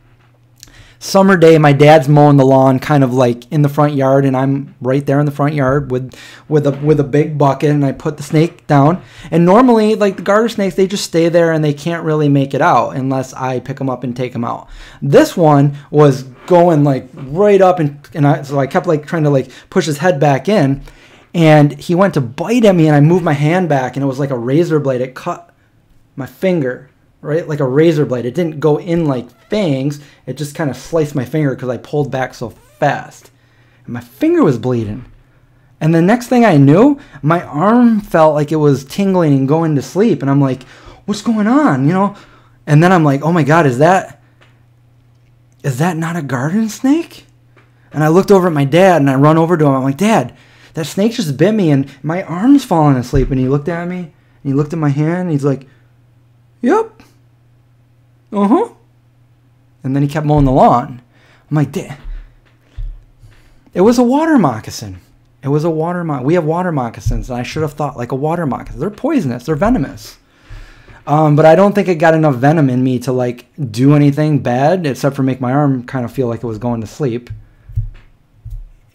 S1: Summer day, my dad's mowing the lawn kind of like in the front yard, and I'm right there in the front yard with a big bucket, and I put the snake down. And normally, like the garter snakes, they just stay there and they can't really make it out unless I pick them up and take them out. This one was going like right up, so I kept like trying to like push his head back in, And he went to bite at me, and I moved my hand back, and it was like a razor blade. It cut my finger, right? Like a razor blade. It didn't go in like fangs. It just kind of sliced my finger because I pulled back so fast. And my finger was bleeding. And the next thing I knew, my arm felt like it was tingling and going to sleep. And I'm like, what's going on? You know? And then I'm like, oh my God, is that not a garden snake? And I looked over at my dad, and I run over to him. I'm like, Dad, that snake just bit me, and my arm's falling asleep. And he looked at me, and he looked at my hand, and he's like, yep. Uh-huh. And then he kept mowing the lawn. I'm like, Dad. It was a water moccasin. It was a water moccasin. We have water moccasins, and I should have thought like a water moccasin. They're poisonous. They're venomous. But I don't think it got enough venom in me to like do anything bad, except for make my arm kind of feel like it was going to sleep.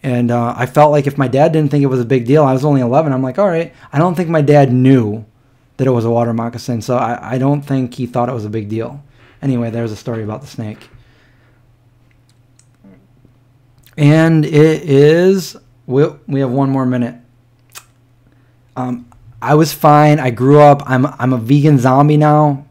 S1: And I felt like if my dad didn't think it was a big deal, I was only 11. I'm like, all right. I don't think my dad knew that it was a water moccasin, so I don't think he thought it was a big deal. Anyway, there's a story about the snake. And it is, we have one more minute. I was fine. I grew up. I'm a vegan zombie now.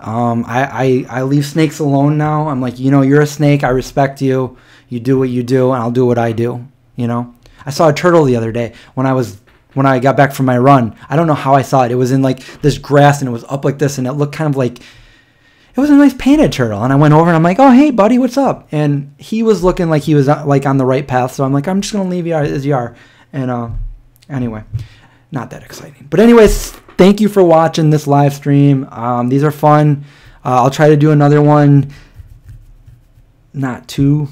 S1: I leave snakes alone now. I'm like, you know, you're a snake. I respect you. You do what you do, and I'll do what I do. You know, I saw a turtle the other day when I got back from my run. I don't know how I saw it. It was in like this grass, and it was up like this, and it looked kind of like it was a nice painted turtle. And I went over, and I'm like, oh hey buddy, what's up? And he was looking like he was like on the right path. So I'm like, I'm just gonna leave you as you are. And anyway, not that exciting. But anyways, thank you for watching this live stream. These are fun. I'll try to do another one not too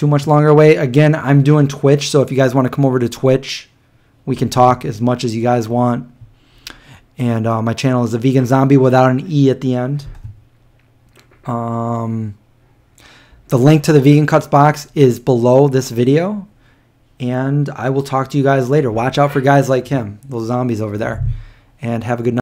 S1: much longer away. Again, I'm doing Twitch, so if you guys want to come over to Twitch, we can talk as much as you guys want. And my channel is The Vegan Zombie without an E at the end. The link to the Vegan Cuts box is below this video. And I will talk to you guys later. Watch out for guys like him, those zombies over there. And have a good night.